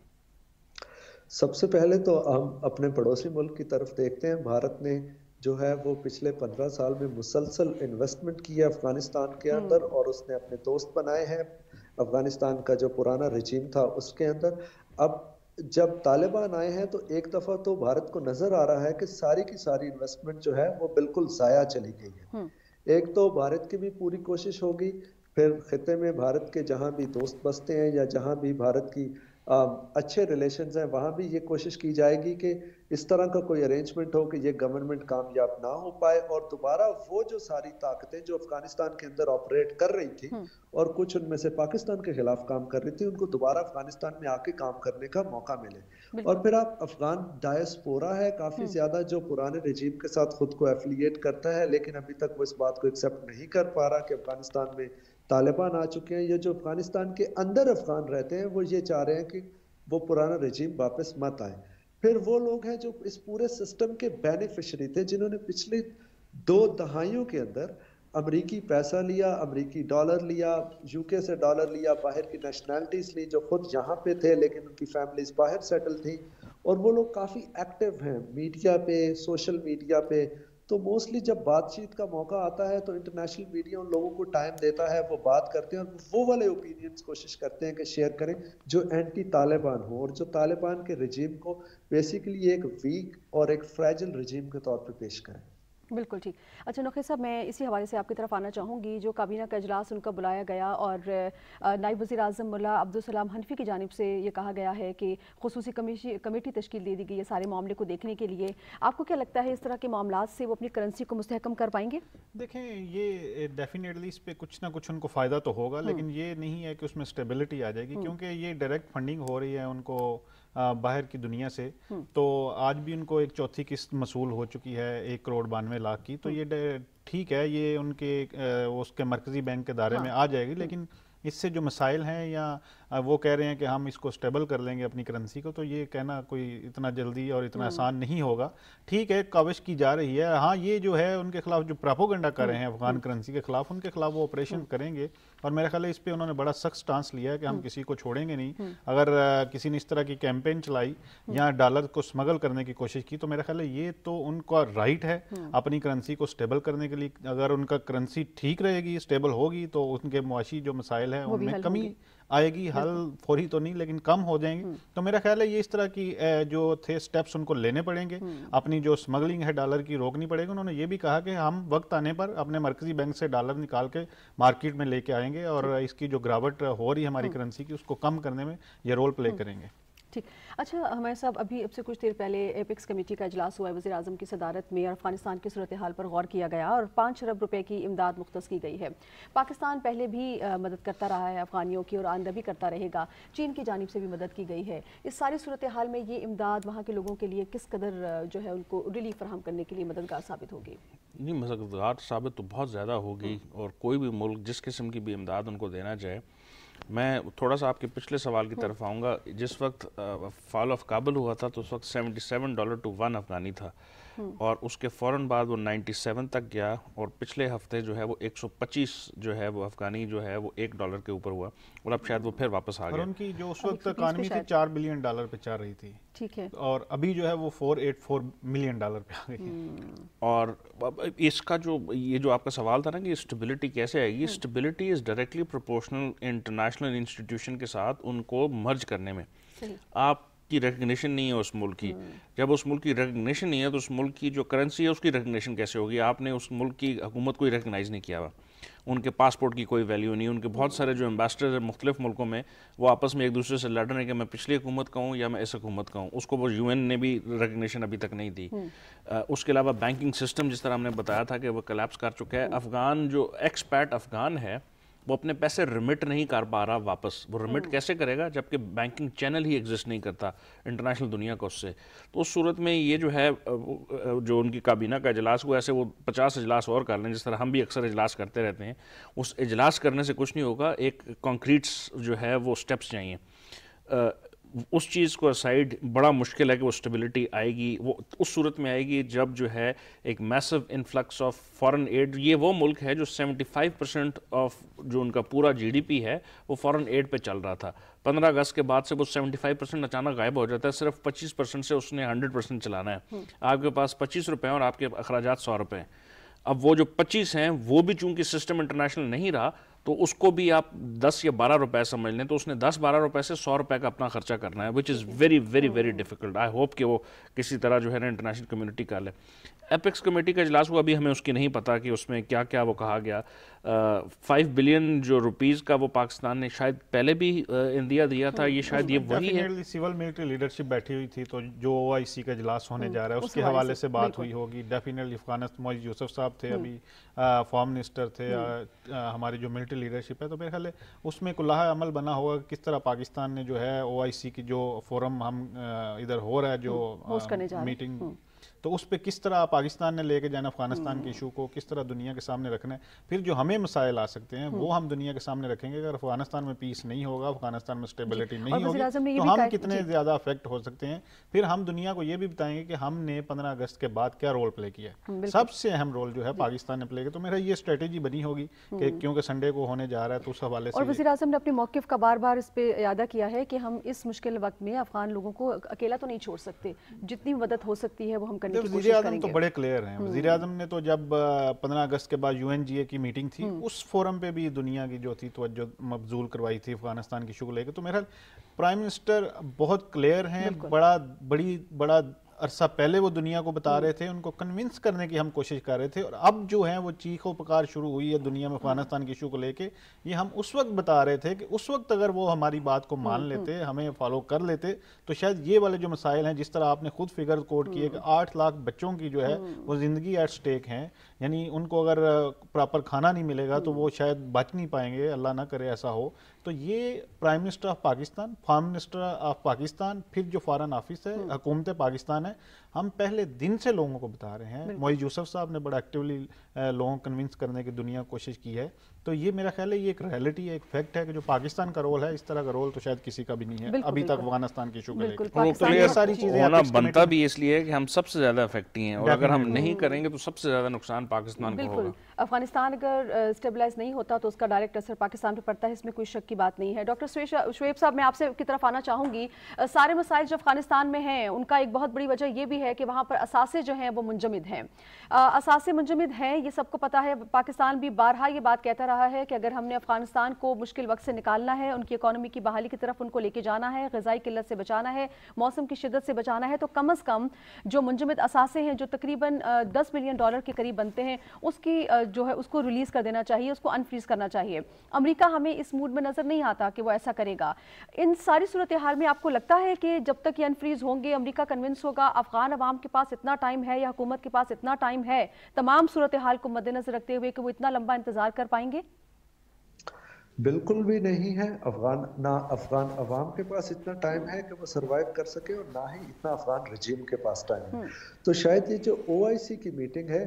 سب سے پہلے تو ہم اپنے پڑوسی ملک کی طرف دیکھتے ہیں. بھارت نے جو ہے وہ پچھلے 15 سال میں مسلسل انویسٹمنٹ کی ہے افغانستان کے اندر، اور اس نے اپنے دوست بنائے ہیں افغانستان کا جو پرانا رجیم تھا اس کے اندر. اب جب طالبان آئے ہیں تو ایک دفعہ تو بھارت کو نظر آ رہا ہے کہ ساری کی ساری انویسٹمنٹ جو ہے وہ بالکل ضائع چلی گئی ہے. ایک تو بھارت کی بھی پوری کوشش ہوگی، پھر خطے میں بھارت کے جہاں بھی دوست بستے ہیں یا جہاں بھی بھارت کی اچھے ریلیشنز ہیں وہاں بھی یہ کوشش کی جائے گی کہ اس طرح کا کوئی ارینجمنٹ ہو کہ یہ گورنمنٹ کامیاب نہ ہو پائے، اور دوبارہ وہ جو ساری طاقتیں جو افغانستان کے اندر آپریٹ کر رہی تھی اور کچھ ان میں سے پاکستان کے خلاف کام کر رہی تھی، ان کو دوبارہ افغانستان میں آ کے کام کرنے کا موقع ملے. اور پھر آپ افغان ڈائسپورا ہے کافی زیادہ جو پرانے رجیم کے ساتھ خود کو ایفیلیٹ کرتا ہے، لیکن ابھی تک وہ اس بات کو ایکسیپٹ نہیں کر پا رہا کہ افغانستان میں طالبان آ چکے ہیں. یہ جو افغانستان کے اندر افغان رہتے ہیں وہ یہ چاہ رہے ہیں کہ وہ پرانا رجیم واپس مت آئے. پھر وہ لوگ ہیں جو اس پورے سسٹم کے بینیفیشری تھے، جنہوں نے پچھلی 2 دہائیوں کے اندر امریکی پیسہ لیا، امریکی ڈالر لیا، یو کے سے ڈالر لیا، باہر کی نیشنلٹیز لی جو خود یہاں پہ تھے لیکن ان کی فیملیز باہر سیٹل تھیں. اور وہ لوگ کافی ایکٹیو ہیں میڈیا پہ، سوشل میڈیا پہ. تو موسٹلی جب بات چیت کا موقع آتا ہے تو انٹرنیشنل میڈیا ان لوگوں کو ٹائم دیتا ہے، وہ بات کرتے ہیں اور وہ والے اوپینینز کوشش کرتے ہیں کہ شیئر کریں جو اینٹی طالبان ہوں اور جو طالبان کے رجیم کو بیسیکلی ایک ویک اور ایک فریجل رجیم کے طور پہ پیش کریں. بالکل ٹھیک. اچھا نقی صاحب، میں اسی حوالے سے آپ کی طرف آنا چاہوں گی. جو کابینہ کا اجلاس ان کا بلایا گیا اور نائب وزیر اعظم ملا عبدالسلام حنفی کی جانب سے یہ کہا گیا ہے کہ خصوصی کمیٹی تشکیل دے دی گئی ہے سارے معاملے کو دیکھنے کے لیے. آپ کو کیا لگتا ہے اس طرح کے معاملات سے وہ اپنی کرنسی کو مستحکم کر پائیں گے؟ دیکھیں، یہ ڈیفینیٹلی اس پہ کچھ نہ کچھ ان کو فائدہ تو ہوگا، لیکن یہ نہیں ہے کہ اس میں اسٹیبلٹی آ جائے گی، کیونکہ یہ ڈائریکٹ فنڈنگ ہو رہی ہے ان کو باہر کی دنیا سے. تو آج بھی ان کو ایک چوتھی قسط موصول ہو چکی ہے 1,92,00,000 کی. تو یہ ٹھیک ہے، یہ ان کے اس کے مرکزی بینک کے دائرے میں آ جائے گی، لیکن اس سے جو مسائل ہیں یا وہ کہہ رہے ہیں کہ ہم اس کو اسٹیبل کر لیں گے اپنی کرنسی کو، تو یہ کہنا کوئی اتنا جلدی اور اتنا آسان نہیں ہوگا. ٹھیک ہے، کاوش کی جا رہی ہے. ہاں، یہ جو ہے ان کے خلاف جو پراپوگنڈا کر رہے ہیں افغان کرنسی کے خلاف، ان کے خلاف وہ آپریشن کریں گے. اور میرا خیال ہے اس پہ انہوں نے بڑا سخت سٹانس لیا ہے کہ ہم کسی کو چھوڑیں گے نہیں. اگر کسی نے اس طرح کی کیمپین چلائی یا ڈالر کو اسمگل کرنے کی کوشش کی، تو میرا خیال ہے یہ تو ان کا رائٹ ہے اپنی کرنسی کو اسٹیبل کرنے کے لیے. اگر ان کا کرنسی ٹھیک رہے گی، اسٹیبل ہوگی، تو ان کے معاشی جو مسائل ہیں ان میں کمی آئے گی. حل فوری تو نہیں لیکن کم ہو جائیں گے. تو میرا خیال ہے یہ اس طرح کی جو تھے سٹیپس ان کو لینے پڑیں گے. اپنی جو اسمگلنگ ہے ڈالر کی روکنی پڑے گی. انہوں نے یہ بھی کہا کہ ہم وقت آنے پر اپنے مرکزی بینک سے ڈالر نکال کے مارکیٹ میں لے کے آئیں گے، اور اس کی جو گراوٹ ہو رہی ہے ہماری کرنسی کی، اس کو کم کرنے میں یہ رول پلے کریں گے. ٹھیک. اچھا ہمارے صاحب، ابھی اب سے کچھ دیر پہلے ایپیکس کمیٹی کا اجلاس ہوا ہے وزیر اعظم کی صدارت میں، اور افغانستان کی صورتحال پر غور کیا گیا اور 5 ارب روپے کی امداد مختص کی گئی ہے. پاکستان پہلے بھی مدد کرتا رہا ہے افغانیوں کی اور آئندہ بھی کرتا رہے گا. چین کی جانب سے بھی مدد کی گئی ہے. اس ساری صورتحال میں یہ امداد وہاں کے لوگوں کے لیے کس قدر جو ہے ان کو ریلیف فراہم کرنے کے لیے مددگار ثابت ہوگی؟ نہیں، مددگار ثابت تو بہت زیادہ ہوگی، اور کوئی بھی ملک جس قسم کی بھی امداد ان کو دینا چاہے. میں تھوڑا سا آپ کے پچھلے سوال کی طرف آؤں گا. جس وقت فال آف کابل ہوا تھا تو اس وقت $77 to 1 افغانی تھا، اور اس کے فوراً بعد وہ 97 تک گیا، اور پچھلے ہفتے جو ہے وہ 125 جو ہے وہ افغانی جو ہے وہ $1 کے اوپر ہوا، اور اب شاید وہ پھر واپس آ گیا. اور ان کی جو اس وقت اکانومی تھی $4 بلین پہ چل رہی تھی. ٹھیک ہے. اور ابھی جو ہے وہ $484 ملین پہ آ گئی ہے. اور اس کا جو یہ جو آپ کا سوال تھا نا کہ اسٹیبلٹی کیسے آئے گی، stability is directly proportional international institution کے ساتھ ان کو مرج کرنے میں. آپ کی ریکگنیشن نہیں ہے اس ملک کی. جب اس ملک کی ریکگنیشن نہیں ہے تو اس ملک کی جو کرنسی ہے اس کی ریکگنیشن کیسے ہوگی؟ آپ نے اس ملک کی حکومت کو ریکگنائز نہیں کیا ہوا، ان کے پاسپورٹ کی کوئی ویلیو نہیں. ان کے بہت سارے جو ایمبیسڈر ہیں مختلف ملکوں میں، وہ آپس میں ایک دوسرے سے لڑ رہے ہیں کہ میں پچھلی حکومت کا ہوں یا میں اس حکومت کا ہوں. اس کو وہ UN نے بھی ریکگنیشن ابھی تک نہیں دی. اس کے علاوہ بینکنگ سسٹم جس طرح ہم نے بتایا تھا کہ وہ کلیپس کر چکا ہے. افغان جو ایکسپیٹ افغان ہے وہ اپنے پیسے ریمٹ نہیں کر پا رہا واپس. وہ ریمٹ کیسے کرے گا جبکہ بینکنگ چینل ہی ایگزسٹ نہیں کرتا انٹرنیشنل دنیا کا اس سے. تو اس صورت میں یہ جو ہے جو ان کی کابینہ کا اجلاس ہوا، ایسے وہ 50 اجلاس اور کر لیں جس طرح ہم بھی اکثر اجلاس کرتے رہتے ہیں. اس اجلاس کرنے سے کچھ نہیں ہوگا، ایک کانکریٹس جو ہے وہ سٹیپس چاہیے. اس چیز کو اسائڈ بڑا مشکل ہے کہ وہ اسٹیبلٹی آئے گی. وہ اس صورت میں آئے گی جب جو ہے ایک میسو انفلکس آف فارن ایڈ. یہ وہ ملک ہے جو 75% آف جو ان کا پورا جی ڈی پی ہے وہ فارن ایڈ پہ چل رہا تھا. 15 اگست کے بعد سے وہ 75% اچانک غائب ہو جاتا ہے. صرف 25% سے اس نے 100% چلانا ہے. آپ کے پاس 25 روپے ہیں اور آپ کے اخراجات 100 روپے ہیں. اب وہ جو 25 ہیں وہ بھی چونکہ سسٹم انٹرنیشنل نہیں رہا تو اس کو بھی آپ 10 یا 12 روپے سمجھ لیں، تو اس نے 10-12 روپے سے 100 روپے کا اپنا خرچہ کرنا ہے، which is very very very difficult. I hope کہ وہ کسی طرح جو ہے نا انٹرنیشنل کمیونٹی کر لے. ایپیکس کمیٹی کا اجلاس ہوا، ابھی ہمیں اس کی نہیں پتا کہ اس میں کیا کیا وہ کہا گیا. 5 بلین جو روپیز کا وہ پاکستان نے شاید پہلے بھی انڈیا دیا تھا، یہ شاید یہ وہی ہے. سول ملٹری لیڈرشپ بیٹھی ہوئی تھی تو جو OIC کا اجلاس ہونے جا رہا ہے اس کے حوالے سے بات ہوئی ہوگی. ڈیفینیٹلی افغانستان موئز یوسف صاحب تھے، ابھی فارم منسٹر تھے، ہماری جو ملٹری لیڈرشپ ہے، تو میرے خیال ہے اس میں کلہا عمل بنا ہوگا کس طرح پاکستان نے جو ہے OIC کی جو فورم ہم ادھر ہو رہا ہے جو میٹنگ، تو اس پہ کس طرح پاکستان نے لے کے جانا افغانستان کے ایشو کو، کس طرح دنیا کے سامنے رکھنا ہے. پھر جو ہمیں مسائل آ سکتے ہیں وہ ہم دنیا کے سامنے رکھیں گے. اگر افغانستان میں پیس نہیں ہوگا، افغانستان میں اسٹیبلٹی نہیں ہوگی تو ہم کتنے زیادہ افیکٹ ہو سکتے ہیں. پھر ہم دنیا کو یہ بھی بتائیں گے کہ ہم نے 15 اگست کے بعد کیا رول پلے کیا ہے. سب سے اہم رول جو ہے پاکستان نے پلے کیا. تو میرا یہ اسٹریٹجی بنی ہوگی کہ کیونکہ سنڈے کو ہونے جا رہا ہے تو اس حوالے سے. اور وزیر اعظم نے اپنے موقف کا بار بار اس پہ اعادہ کیا ہے کہ ہم اس مشکل وقت میں افغان لوگوں کو اکیلا تو نہیں چھوڑ سکتے، جتنی مدد ہو سکتی ہے وہ ہم کرنے کی کوشش کریں گے. بڑے کلیئر ہیں وزیر اعظم نے. تو جب 15 اگست کے بعد UNGA کی میٹنگ تھی اس فورم پہ بھی دنیا کی جو تھی توجہ مبذول کروائی تھی افغانستان کی ایشو کو لے کے. تو میرا پرائم منسٹر بہت کلیئر ہیں، بڑا عرصہ پہلے وہ دنیا کو بتا رہے تھے، ان کو کنونس کرنے کی ہم کوشش کر رہے تھے. اور اب جو ہیں وہ چیخ و پکار شروع ہوئی ہے دنیا میں افغانستان کی ایشو کو لے کے. یہ ہم اس وقت بتا رہے تھے کہ اس وقت اگر وہ ہماری بات کو مان لیتے، ہمیں فالو کر لیتے، تو شاید یہ والے جو مسائل ہیں جس طرح آپ نے خود فگر کوٹ کیے کہ 8 لاکھ بچوں کی جو ہے وہ زندگی ایٹ سٹیک ہیں، یعنی ان کو اگر پراپر کھانا نہیں ملے گا تو وہ شاید بچ نہیں پائیں گے، اللہ نہ کرے ایسا ہو. تو یہ prime minister of Pakistan, form minister of Pakistan, پھر جو فارن آفس ہے، حکومت پاکستان ہے، ہم پہلے دن سے لوگوں کو بتا رہے ہیں. موئز یوسف صاحب نے بڑا ایکٹیولی لوگوں کو کنونس کرنے کی دنیا کوشش کی ہے. تو یہ میرا خیال ہے یہ ایک ریئلٹی ہے، ایک فیکٹ ہے کہ جو پاکستان کا رول ہے اس طرح کا رول تو شاید کسی کا بھی نہیں ہے ابھی تک افغانستان کی ایشو کو لے کے. تو یہ ساری چیزیں ہونا بنتا بھی اس لیے کہ ہم سب سے زیادہ افیکٹی ہیں، اور اگر ہم نہیں کریں گے تو سب سے زیادہ نقصان پاکستان کو ہوگا. افغانستان اگر اسٹیبلائز نہیں ہوتا تو اس کا ڈائریکٹ اثر پاکستان پہ پڑتا ہے، اس میں کوئی شک کی بات نہیں ہے. ڈاکٹر شعیب صاحب، میں آپ سے کی طرف آنا چاہوں گی. سارے مسائل جو افغانستان میں ہیں ان کا ایک بہت بڑی وجہ یہ بھی ہے کہ وہاں پر اثاثے جو ہیں وہ منجمد ہیں. اثاثے منجمد ہیں، یہ سب کو پتہ ہے. پاکستان بھی بارہا یہ بات کہتا رہا ہے کہ اگر ہم نے افغانستان کو مشکل وقت سے نکالنا ہے، ان کی اکانومی کی بحالی کی طرف ان کو لے کے جانا ہے، غذائی قلت سے بچانا ہے، موسم کی شدت سے بچانا ہے، تو کم از کم جو منجمد اثاثے ہیں جو تقریباً $10 بلین کے قریب بنتے ہیں، اس کی جو ہے اس کو ریلیز کر دینا چاہیے، اس کو انفریز کرنا چاہیے. امریکہ ہمیں اس موڈ میں نظر نہیں آتا کہ وہ ایسا کرے گا. ان ساری صورتحال میں آپ کو لگتا ہے کہ جب تک یہ انفریز ہوں گے، امریکہ کنونس ہوگا، افغان عوام کے پاس اتنا ٹائم ہے یا حکومت کے پاس اتنا ٹائم ہے تمام صورتحال کو مد نظر رکھتے ہوئے کہ وہ اتنا لمبا انتظار کر پائیں گے؟ بالکل بھی نہیں ہے. افغان عوام کے پاس اتنا ٹائم ہے کہ وہ سروائیو کر سکے، اور نہ ہی اتنا افغان رجیم کے پاس ٹائم ہے. تو شاید یہ جو OIC کی میٹنگ ہے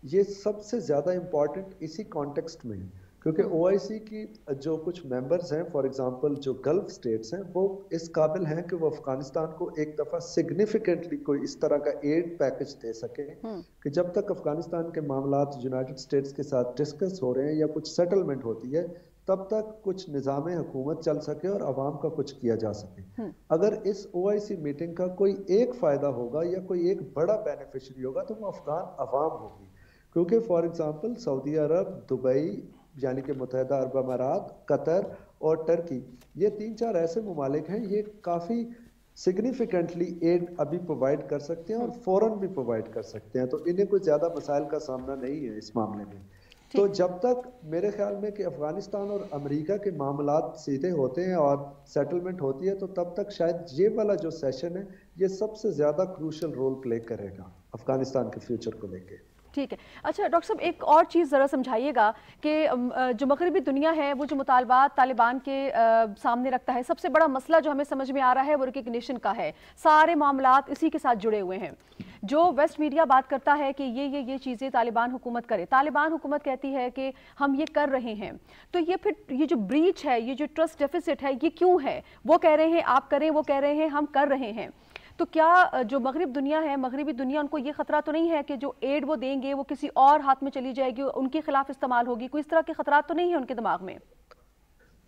یہ سب سے زیادہ امپورٹنٹ اسی کانٹیکسٹ میں ہے، کیونکہ OIC کی جو کچھ ممبرز ہیں، فار ایگزامپل جو گلف سٹیٹس ہیں، وہ اس قابل ہیں کہ وہ افغانستان کو ایک دفعہ سگنیفیکنٹلی کوئی اس طرح کا ایڈ پیکج دے سکے کہ جب تک افغانستان کے معاملات یونائٹڈ اسٹیٹس کے ساتھ ڈسکس ہو رہے ہیں یا کچھ سیٹلمنٹ ہوتی ہے، تب تک کچھ نظام حکومت چل سکے اور عوام کا کچھ کیا جا سکے. اگر اس OIC میٹنگ کا کوئی ایک فائدہ ہوگا یا کوئی ایک بڑا بینیفیشری ہوگا تو وہ افغان عوام ہوگی، کیونکہ for example Saudi Arab, Dubai یعنی کہ متحدہ عرب امارات، قطر اور ٹرکی، یہ 3-4 ایسے ممالک ہیں، یہ کافی سگنیفیکنٹلی ایڈ ابھی پرووائڈ کر سکتے ہیں اور فوراً بھی پرووائڈ کر سکتے ہیں. تو انہیں کوئی زیادہ مسائل کا سامنا نہیں ہے اس معاملے میں. تو جب تک میرے خیال میں کہ افغانستان اور امریکہ کے معاملات سیدھے ہوتے ہیں اور سیٹلمنٹ ہوتی ہے، تو تب تک شاید یہ والا جو سیشن ہے یہ سب سے زیادہ کروشل رول پلے کرے گا افغانستان کے فیوچر کو لے کے. ٹھیک ہے. اچھا ڈاکٹر صاحب ایک اور چیز ذرا سمجھائیے گا کہ جو مغربی دنیا ہے وہ جو مطالبات طالبان کے سامنے رکھتا ہے, سب سے بڑا مسئلہ جو ہمیں سمجھ میں آ رہا ہے وہ ریکگنیشن کا ہے. سارے معاملات اسی کے ساتھ جڑے ہوئے ہیں. جو ویسٹ میڈیا بات کرتا ہے کہ یہ چیزیں طالبان حکومت کرے, طالبان حکومت کہتی ہے کہ ہم یہ کر رہے ہیں, تو یہ پھر یہ جو بریچ ہے, یہ جو ٹرسٹ ڈیفیسٹ ہے, یہ کیوں ہے؟ وہ کہہ رہے ہیں آپ کریں, وہ کہہ رہے ہیں ہم کر رہے ہیں. تو کیا جو مغرب دنیا ہے, مغربی دنیا, ان کو یہ خطرہ تو نہیں ہے کہ جو ایڈ وہ دیں گے وہ کسی اور ہاتھ میں چلی جائے گی, ان کے خلاف استعمال ہوگی؟ کوئی اس طرح کے خطرات تو نہیں ہے ان کے دماغ میں؟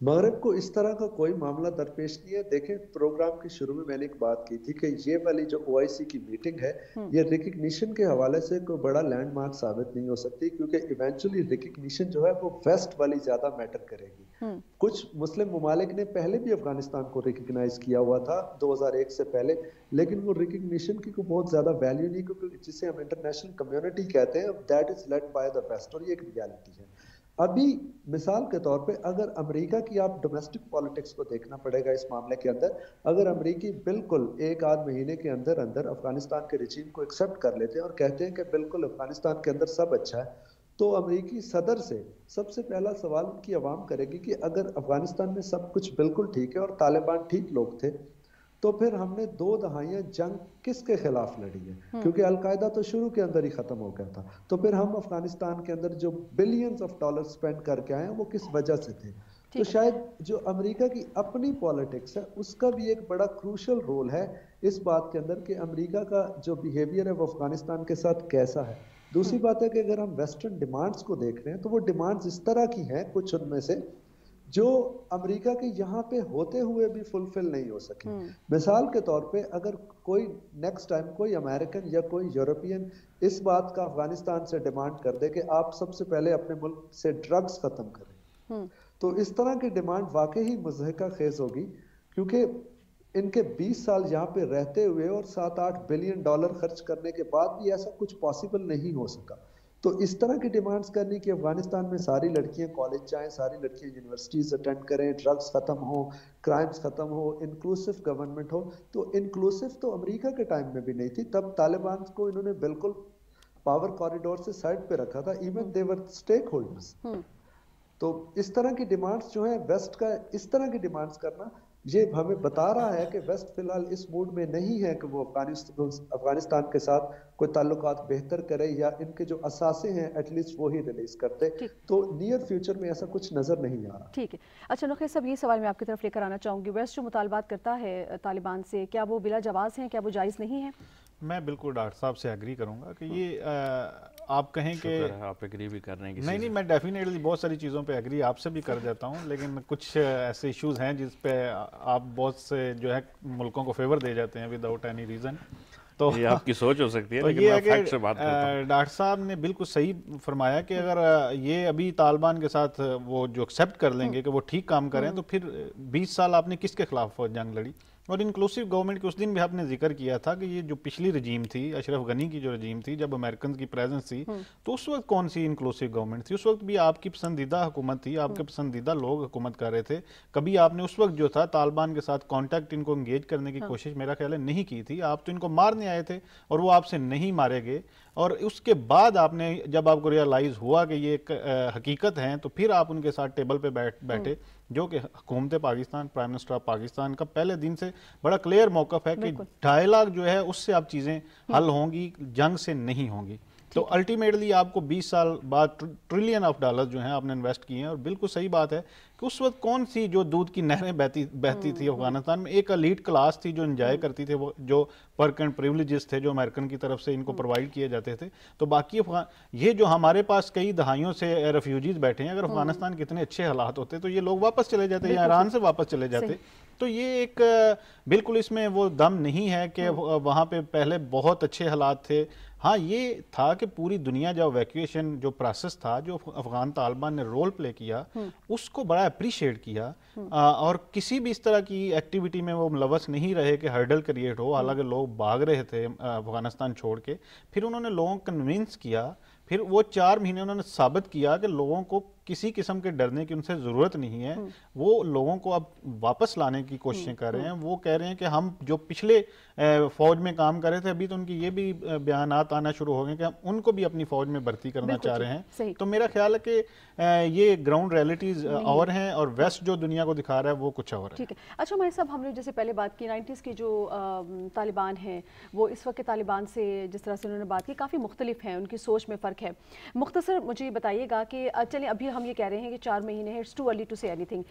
مغرب کو اس طرح کا کوئی معاملہ درپیش نہیں ہے. دیکھیں پروگرام کے شروع میں نے ایک بات کی تھی کہ یہ والی جو OIC کی میٹنگ ہے یہ ریکگنیشن کے حوالے سے کوئی بڑا لینڈ مارک ثابت نہیں ہو سکتی, کیونکہ ایونچولی ریکگنیشن جو ہے وہ ویسٹ والی زیادہ میٹر کرے گی. کچھ مسلم ممالک نے پہلے بھی افغانستان کو ریکگنائز کیا ہوا تھا 2001 سے پہلے, لیکن وہ ریکگنیشن کی کوئی بہت زیادہ ویلیو نہیں, کیونکہ جسے ہم انٹرنیشنل کمیونٹی کہتے ہیں that is led by the West, اور یہ ایک ریالٹی ہے. ابھی مثال کے طور پہ اگر امریکہ کی آپ ڈومیسٹک پالیٹکس کو دیکھنا پڑے گا اس معاملے کے اندر, اگر امریکی بالکل ایک آدھ مہینے کے اندر اندر افغانستان کے رجیم کو ایکسیپٹ کر لیتے ہیں اور کہتے ہیں کہ بالکل افغانستان کے اندر سب اچھا ہے, تو امریکی صدر سے سب سے پہلا سوال ان کی عوام کرے گی کہ اگر افغانستان میں سب کچھ بالکل ٹھیک ہے اور طالبان ٹھیک لوگ تھے, تو پھر ہم نے 2 دہائیاں جنگ کس کے خلاف لڑی ہے؟ کیونکہ القاعدہ تو شروع کے اندر ہی ختم ہو گیا تھا. تو پھر ہم افغانستان کے اندر جو بلینز آف ڈالر سپینڈ کر کے آئے ہیں وہ کس وجہ سے تھے؟ تو شاید جو امریکہ کی اپنی پالیٹکس ہے اس کا بھی ایک بڑا کروشل رول ہے اس بات کے اندر کہ امریکہ کا جو بیہیویئر ہے وہ افغانستان کے ساتھ کیسا ہے. دوسری بات ہے کہ اگر ہم ویسٹرن ڈیمانڈز کو دیکھ رہے ہیں تو وہ ڈیمانڈز اس طرح کی ہیں کچھ ان میں سے جو امریکہ کے یہاں پہ ہوتے ہوئے بھی فلفل نہیں ہو سکی. مثال کے طور پہ اگر کوئی نیکسٹ ٹائم کوئی امریکن یا کوئی یورپین اس بات کا افغانستان سے ڈیمانڈ کر دے کہ آپ سب سے پہلے اپنے ملک سے ڈرگز ختم کریں, تو اس طرح کی ڈیمانڈ واقعی مضحکہ خیز ہوگی, کیونکہ ان کے 20 سال یہاں پہ رہتے ہوئے اور 7-8 بلین ڈالر خرچ کرنے کے بعد بھی ایسا کچھ پاسبل نہیں ہو سکا. تو اس طرح کی ڈیمانڈز کرنی کہ افغانستان میں ساری لڑکیاں کالج جائیں, ساری لڑکیاں یونیورسٹیز اٹینڈ کریں, ڈرگز ختم ہو, کرائمز ختم ہو, انکلوسیو گورنمنٹ ہو, تو انکلوسیو تو امریکہ کے ٹائم میں بھی نہیں تھی. تب طالبان کو انہوں نے بالکل پاور کوریڈور سے سائڈ پہ رکھا تھا, even they were stake holders. تو اس طرح کی ڈیمانڈز جو ہیں ویسٹ کا, اس طرح کی ڈیمانڈز کرنا یہ ہمیں بتا رہا ہے کہ ویسٹ فی الحال اس موڈ میں نہیں ہے کہ وہ افغانستان کے ساتھ کوئی تعلقات بہتر کرے یا ان کے جو اثاثے ہیں ایٹ لیسٹ وہی ریلیز کرتے. تو نیئر فیوچر میں ایسا کچھ نظر نہیں آ رہا. ٹھیک ہے. اچھا نقی صاحب یہ سوال میں آپ کی طرف لے کر آنا چاہوں گی, ویسٹ جو مطالبات کرتا ہے طالبان سے کیا وہ بلا جواز ہیں, کیا وہ جائز نہیں ہیں؟ میں بالکل ڈاکٹر صاحب سے ایگری کروں گا کہ یہ آپ کہیں کہ آپ ایگری بھی کر رہے ہیں. نہیں میں ڈیفینیٹلی بہت ساری چیزوں پہ ایگری آپ سے بھی کر دیتا ہوں, لیکن کچھ ایسے ایشوز ہیں جس پہ آپ بہت سے جو ہے ملکوں کو فیور دے جاتے ہیں وداؤٹ اینی ریزن. تو یہ آپ کی سوچ ہو سکتی ہے, تو یہ ہے کہ ڈاکٹر صاحب نے بالکل صحیح فرمایا کہ اگر یہ ابھی طالبان کے ساتھ وہ جو ایکسیپٹ کر لیں گے کہ وہ ٹھیک کام کریں, تو پھر 20 سال آپ نے کس کے خلاف جنگ لڑی؟ اور انکلوسیو گورنمنٹ کے اس دن بھی آپ نے ذکر کیا تھا کہ یہ جو پچھلی رجیم تھی, اشرف غنی کی جو رجیم تھی, جب امریکن کی پریزنس تھی, تو اس وقت کون سی انکلوسیو گورنمنٹ تھی؟ اس وقت بھی آپ کی پسندیدہ حکومت تھی, آپ کے پسندیدہ لوگ حکومت کر رہے تھے. کبھی آپ نے اس وقت جو تھا طالبان کے ساتھ کانٹیکٹ ان کو انگیج کرنے کی کوشش میرا خیال ہے نہیں کی تھی. آپ تو ان کو مارنے آئے تھے اور وہ آپ سے نہیں مارے گئے, اور اس کے بعد آپ نے جب آپ کو ریئلائز ہوا کہ یہ ایک حقیقت ہیں تو پھر آپ ان کے ساتھ ٹیبل پہ بیٹھے, جو کہ حکومت Pakistan, prime minister of Pakistan کا پہلے دن سے بڑا کلیئر موقف ہے کہ ڈائیلاگ جو ہے اس سے آپ چیزیں حل ہوں گی, جنگ سے نہیں ہوں گی. تو الٹیمیٹلی آپ کو 20 سال بعد ٹریلین آف ڈالر جو ہیں آپ نے انویسٹ کیے ہیں, اور بالکل صحیح بات ہے کہ اس وقت کون سی جو دودھ کی نہریں بہتی تھی افغانستان میں, ایک ایلیٹ کلاس تھی جو انجوائے کرتی تھی, وہ جو پرک اینڈ پریولیجز تھے جو امریکن کی طرف سے ان کو پرووائڈ کیے جاتے تھے. تو باقی یہ جو ہمارے پاس کئی دہائیوں سے ریفیوجیز بیٹھے ہیں, اگر افغانستان کے اتنے اچھے حالات ہوتے تو یہ لوگ واپس چلے جاتے یا ایران سے واپس چلے جاتے. تو یہ ایک بالکل اس میں وہ دم نہیں ہے کہ وہاں پہ پہلے بہت اچھے حالات تھے. ہاں یہ تھا کہ پوری دنیا جو ایویکویشن جو پروسیس تھا, جو افغان طالبان نے رول پلے کیا, اس کو بڑا اپریشیٹ کیا, اور کسی بھی اس طرح کی ایکٹیویٹی میں وہ ملوث نہیں رہے کہ ہرڈل کریٹ ہو. حالانکہ لوگ بھاگ رہے تھے افغانستان چھوڑ کے, پھر انہوں نے لوگوں کو کنونس کیا, پھر وہ 4 مہینے انہوں نے ثابت کیا کہ لوگوں کو کسی قسم کے ڈرنے کی ان سے ضرورت نہیں ہے. وہ لوگوں کو اب واپس لانے کی کوششیں کر رہے ہیں. وہ کہہ رہے ہیں کہ ہم جو پچھلے فوج میں کام کر رہے تھے, ابھی تو ان کی یہ بھی بیانات آنا شروع ہو گئے کہ ہم ان کو بھی اپنی فوج میں بھرتی کرنا چاہ رہے ہیں. تو میرا خیال ہے کہ یہ گراؤنڈ ریئلٹیز اور ہیں, اور ویسٹ جو دنیا کو دکھا رہا ہے وہ کچھ اور ہے. ٹھیک ہے. اچھا ہمارے صاحب, ہم نے جیسے پہلے بات کی 90s کے جو طالبان ہیں وہ اس وقت کے طالبان سے جس طرح سے انہوں نے بات کی کافی مختلف ہیں, ان کی سوچ میں فرق ہے. مختصر مجھے بتائیے گا کہ چلیں ابھی ہم یہ کہہ رہے ہیں کہ 4 مہینے ہیں, اٹس ٹو ارلی ٹو سے اینی تھنگ,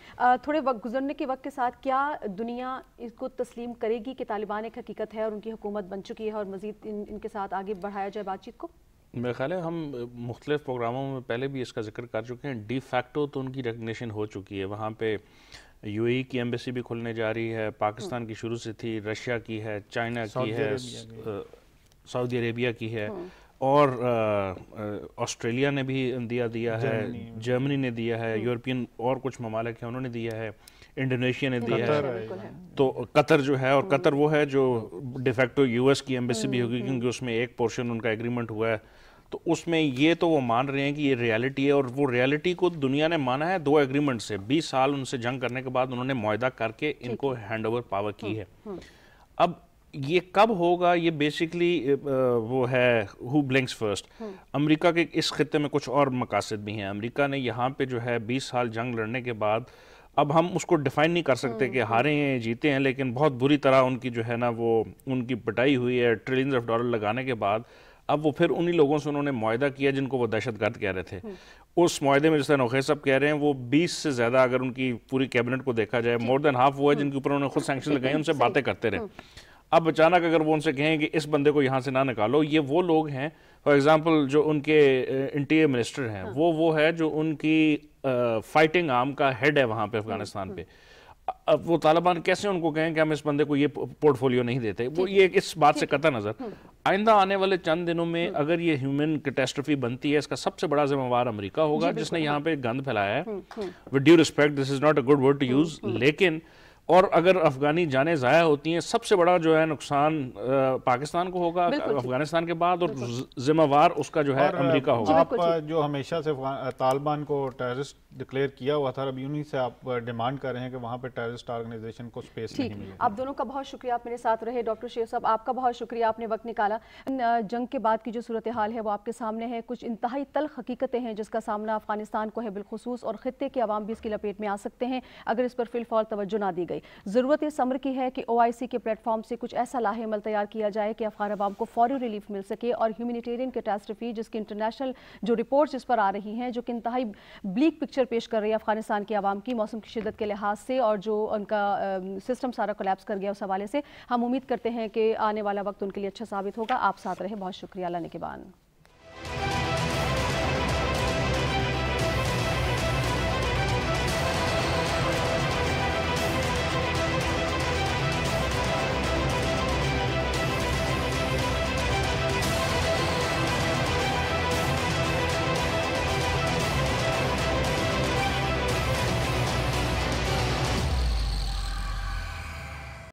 تھوڑے وقت گزرنے کے وقت کے ساتھ کیا دنیا اس کو تسلیم کرے گی کہ طالبان ایک حقیقت ہے اور ان کی حکومت بن چکی ہے, اور مزید ان کے ساتھ آگے بڑھایا جائے بات چیت کو؟ میرا خیال ہے ہم مختلف پروگراموں میں پہلے بھی اس کا ذکر کر چکے ہیں. ڈی فیکٹو تو ان کی ریکگنیشن ہو چکی ہے. وہاں پہ یو اے کی ایمبیسی بھی کھلنے جا رہی ہے, پاکستان کی شروع سے تھی, رشیا کی ہے, چائنا کی ہے, سعودی عربیہ کی ہے, اور آسٹریلیا نے بھی دیا ہے, جرمنی نے دیا ہے, یورپین اور کچھ ممالک ہیں انہوں نے دیا ہے, انڈونیشیا نے دیا ہے, تو قطر جو ہے, اور قطر وہ ہے جو ڈیفیکٹو یو ایس کی ایمبیسی بھی ہوگی کیونکہ اس میں ایک پورشن ان کا ایگریمنٹ ہوا ہے. تو اس میں یہ تو وہ مان رہے ہیں کہ یہ ریالٹی ہے, اور وہ ریالٹی کو دنیا نے مانا ہے 2 ایگریمنٹ سے. 20 سال ان سے جنگ کرنے کے بعد انہوں نے معاہدہ کر کے ان کو ہینڈ اوور پاور کی ہے. اب یہ کب ہوگا, یہ بیسیکلی وہ ہے ہو بلنکس فرسٹ. امریکہ کے اس خطے میں کچھ اور مقاصد بھی ہیں. امریکہ نے یہاں پہ جو ہے 20 سال جنگ لڑنے کے بعد, اب ہم اس کو ڈیفائن نہیں کر سکتے کہ ہارے ہیں جیتے ہیں, لیکن بہت بری طرح ان کی جو ہے نا وہ ان کی پٹائی ہوئی ہے ٹریلینز آف ڈالر لگانے کے بعد. اب وہ پھر انہی لوگوں سے انہوں نے معاہدہ کیا جن کو وہ دہشت گرد کہہ رہے تھے. اس معاہدے میں جیسے نوخیل صاحب کہہ رہے ہیں وہ 20 سے زیادہ, اگر ان کی پوری کیبنٹ کو دیکھا جائے, مور دین ہاف وہ ہے جن کے اوپر انہوں نے خود سینکشن لگائے, ان سے باتیں کرتے رہے. اب اچانک اگر وہ ان سے کہیں کہ اس بندے کو یہاں سے نہ نکالو, یہ وہ لوگ ہیں فار ایگزامپل جو ان کے انٹیریئر منسٹر ہیں, وہ ہے جو ان کی فائٹنگ آرم کا ہیڈ ہے وہاں پہ افغانستان پہ. اب وہ طالبان کیسے ان کو کہیں کہ ہم اس بندے کو یہ پورٹ فولیو نہیں دیتے؟ وہ یہ اس بات سے قطع نظر. آئندہ آنے والے چند دنوں میں اگر یہ ہیومن کیٹاسٹرفی بنتی ہے, اس کا سب سے بڑا ذمہ وار امریکہ ہوگا جس نے یہاں پہ گند پھیلایا ہے. With due respect, this is not a good word to use, لیکن اور اگر افغانی جانیں ضائع ہوتی ہیں, سب سے بڑا جو ہے نقصان پاکستان کو ہوگا افغانستان کے بعد, اور ذمہ وار اس کا جو ہے امریکہ ہوگا. آپ جو ہمیشہ سے طالبان کو ٹیررسٹ ڈکلیئر کیا ہوا تھا, اب انہی سے آپ ڈیمانڈ کر رہے ہیں کہ وہاں پہ ٹیررسٹ آرگنائزیشن کو سپیس نہیں ملے. آپ دونوں کا بہت شکریہ, آپ میرے ساتھ رہے. ڈاکٹر شیخ صاحب آپ کا بہت شکریہ, آپ نے وقت نکالا. جنگ کے بعد کی جو صورتحال ہے وہ آپ کے سامنے ہے. کچھ انتہائی تلخ حقیقتیں ہیں جس کا سامنا افغانستان کو ہے بالخصوص, اور خطے کے عوام بھی اس کی لپیٹ میں آ سکتے ہیں اگر اس پر فی الفور توجہ نہ دی گئی. ضرورت اس امر کی ہے کہ OIC کے پلیٹ فارم سے کچھ ایسا لاہ عمل تیار کیا جائے کہ افغان عوام کو فوری ریلیف مل سکے, اور ہیومینیٹیرین کیٹاسٹرفی جس کی انٹرنیشنل جو رپورٹس اس پر آ رہی ہیں, جو کہ انتہائی بلیک پکچر پیش کر رہی ہے افغانستان کے عوام کی موسم کی شدت کے لحاظ سے, اور جو ان کا سسٹم سارا کولیپس کر گیا اس حوالے سے, ہم امید کرتے ہیں کہ آنے والا وقت ان کے لیے اچھا ثابت ہوگا. آپ ساتھ رہے, بہت شکریہ. اللہ نگہبان.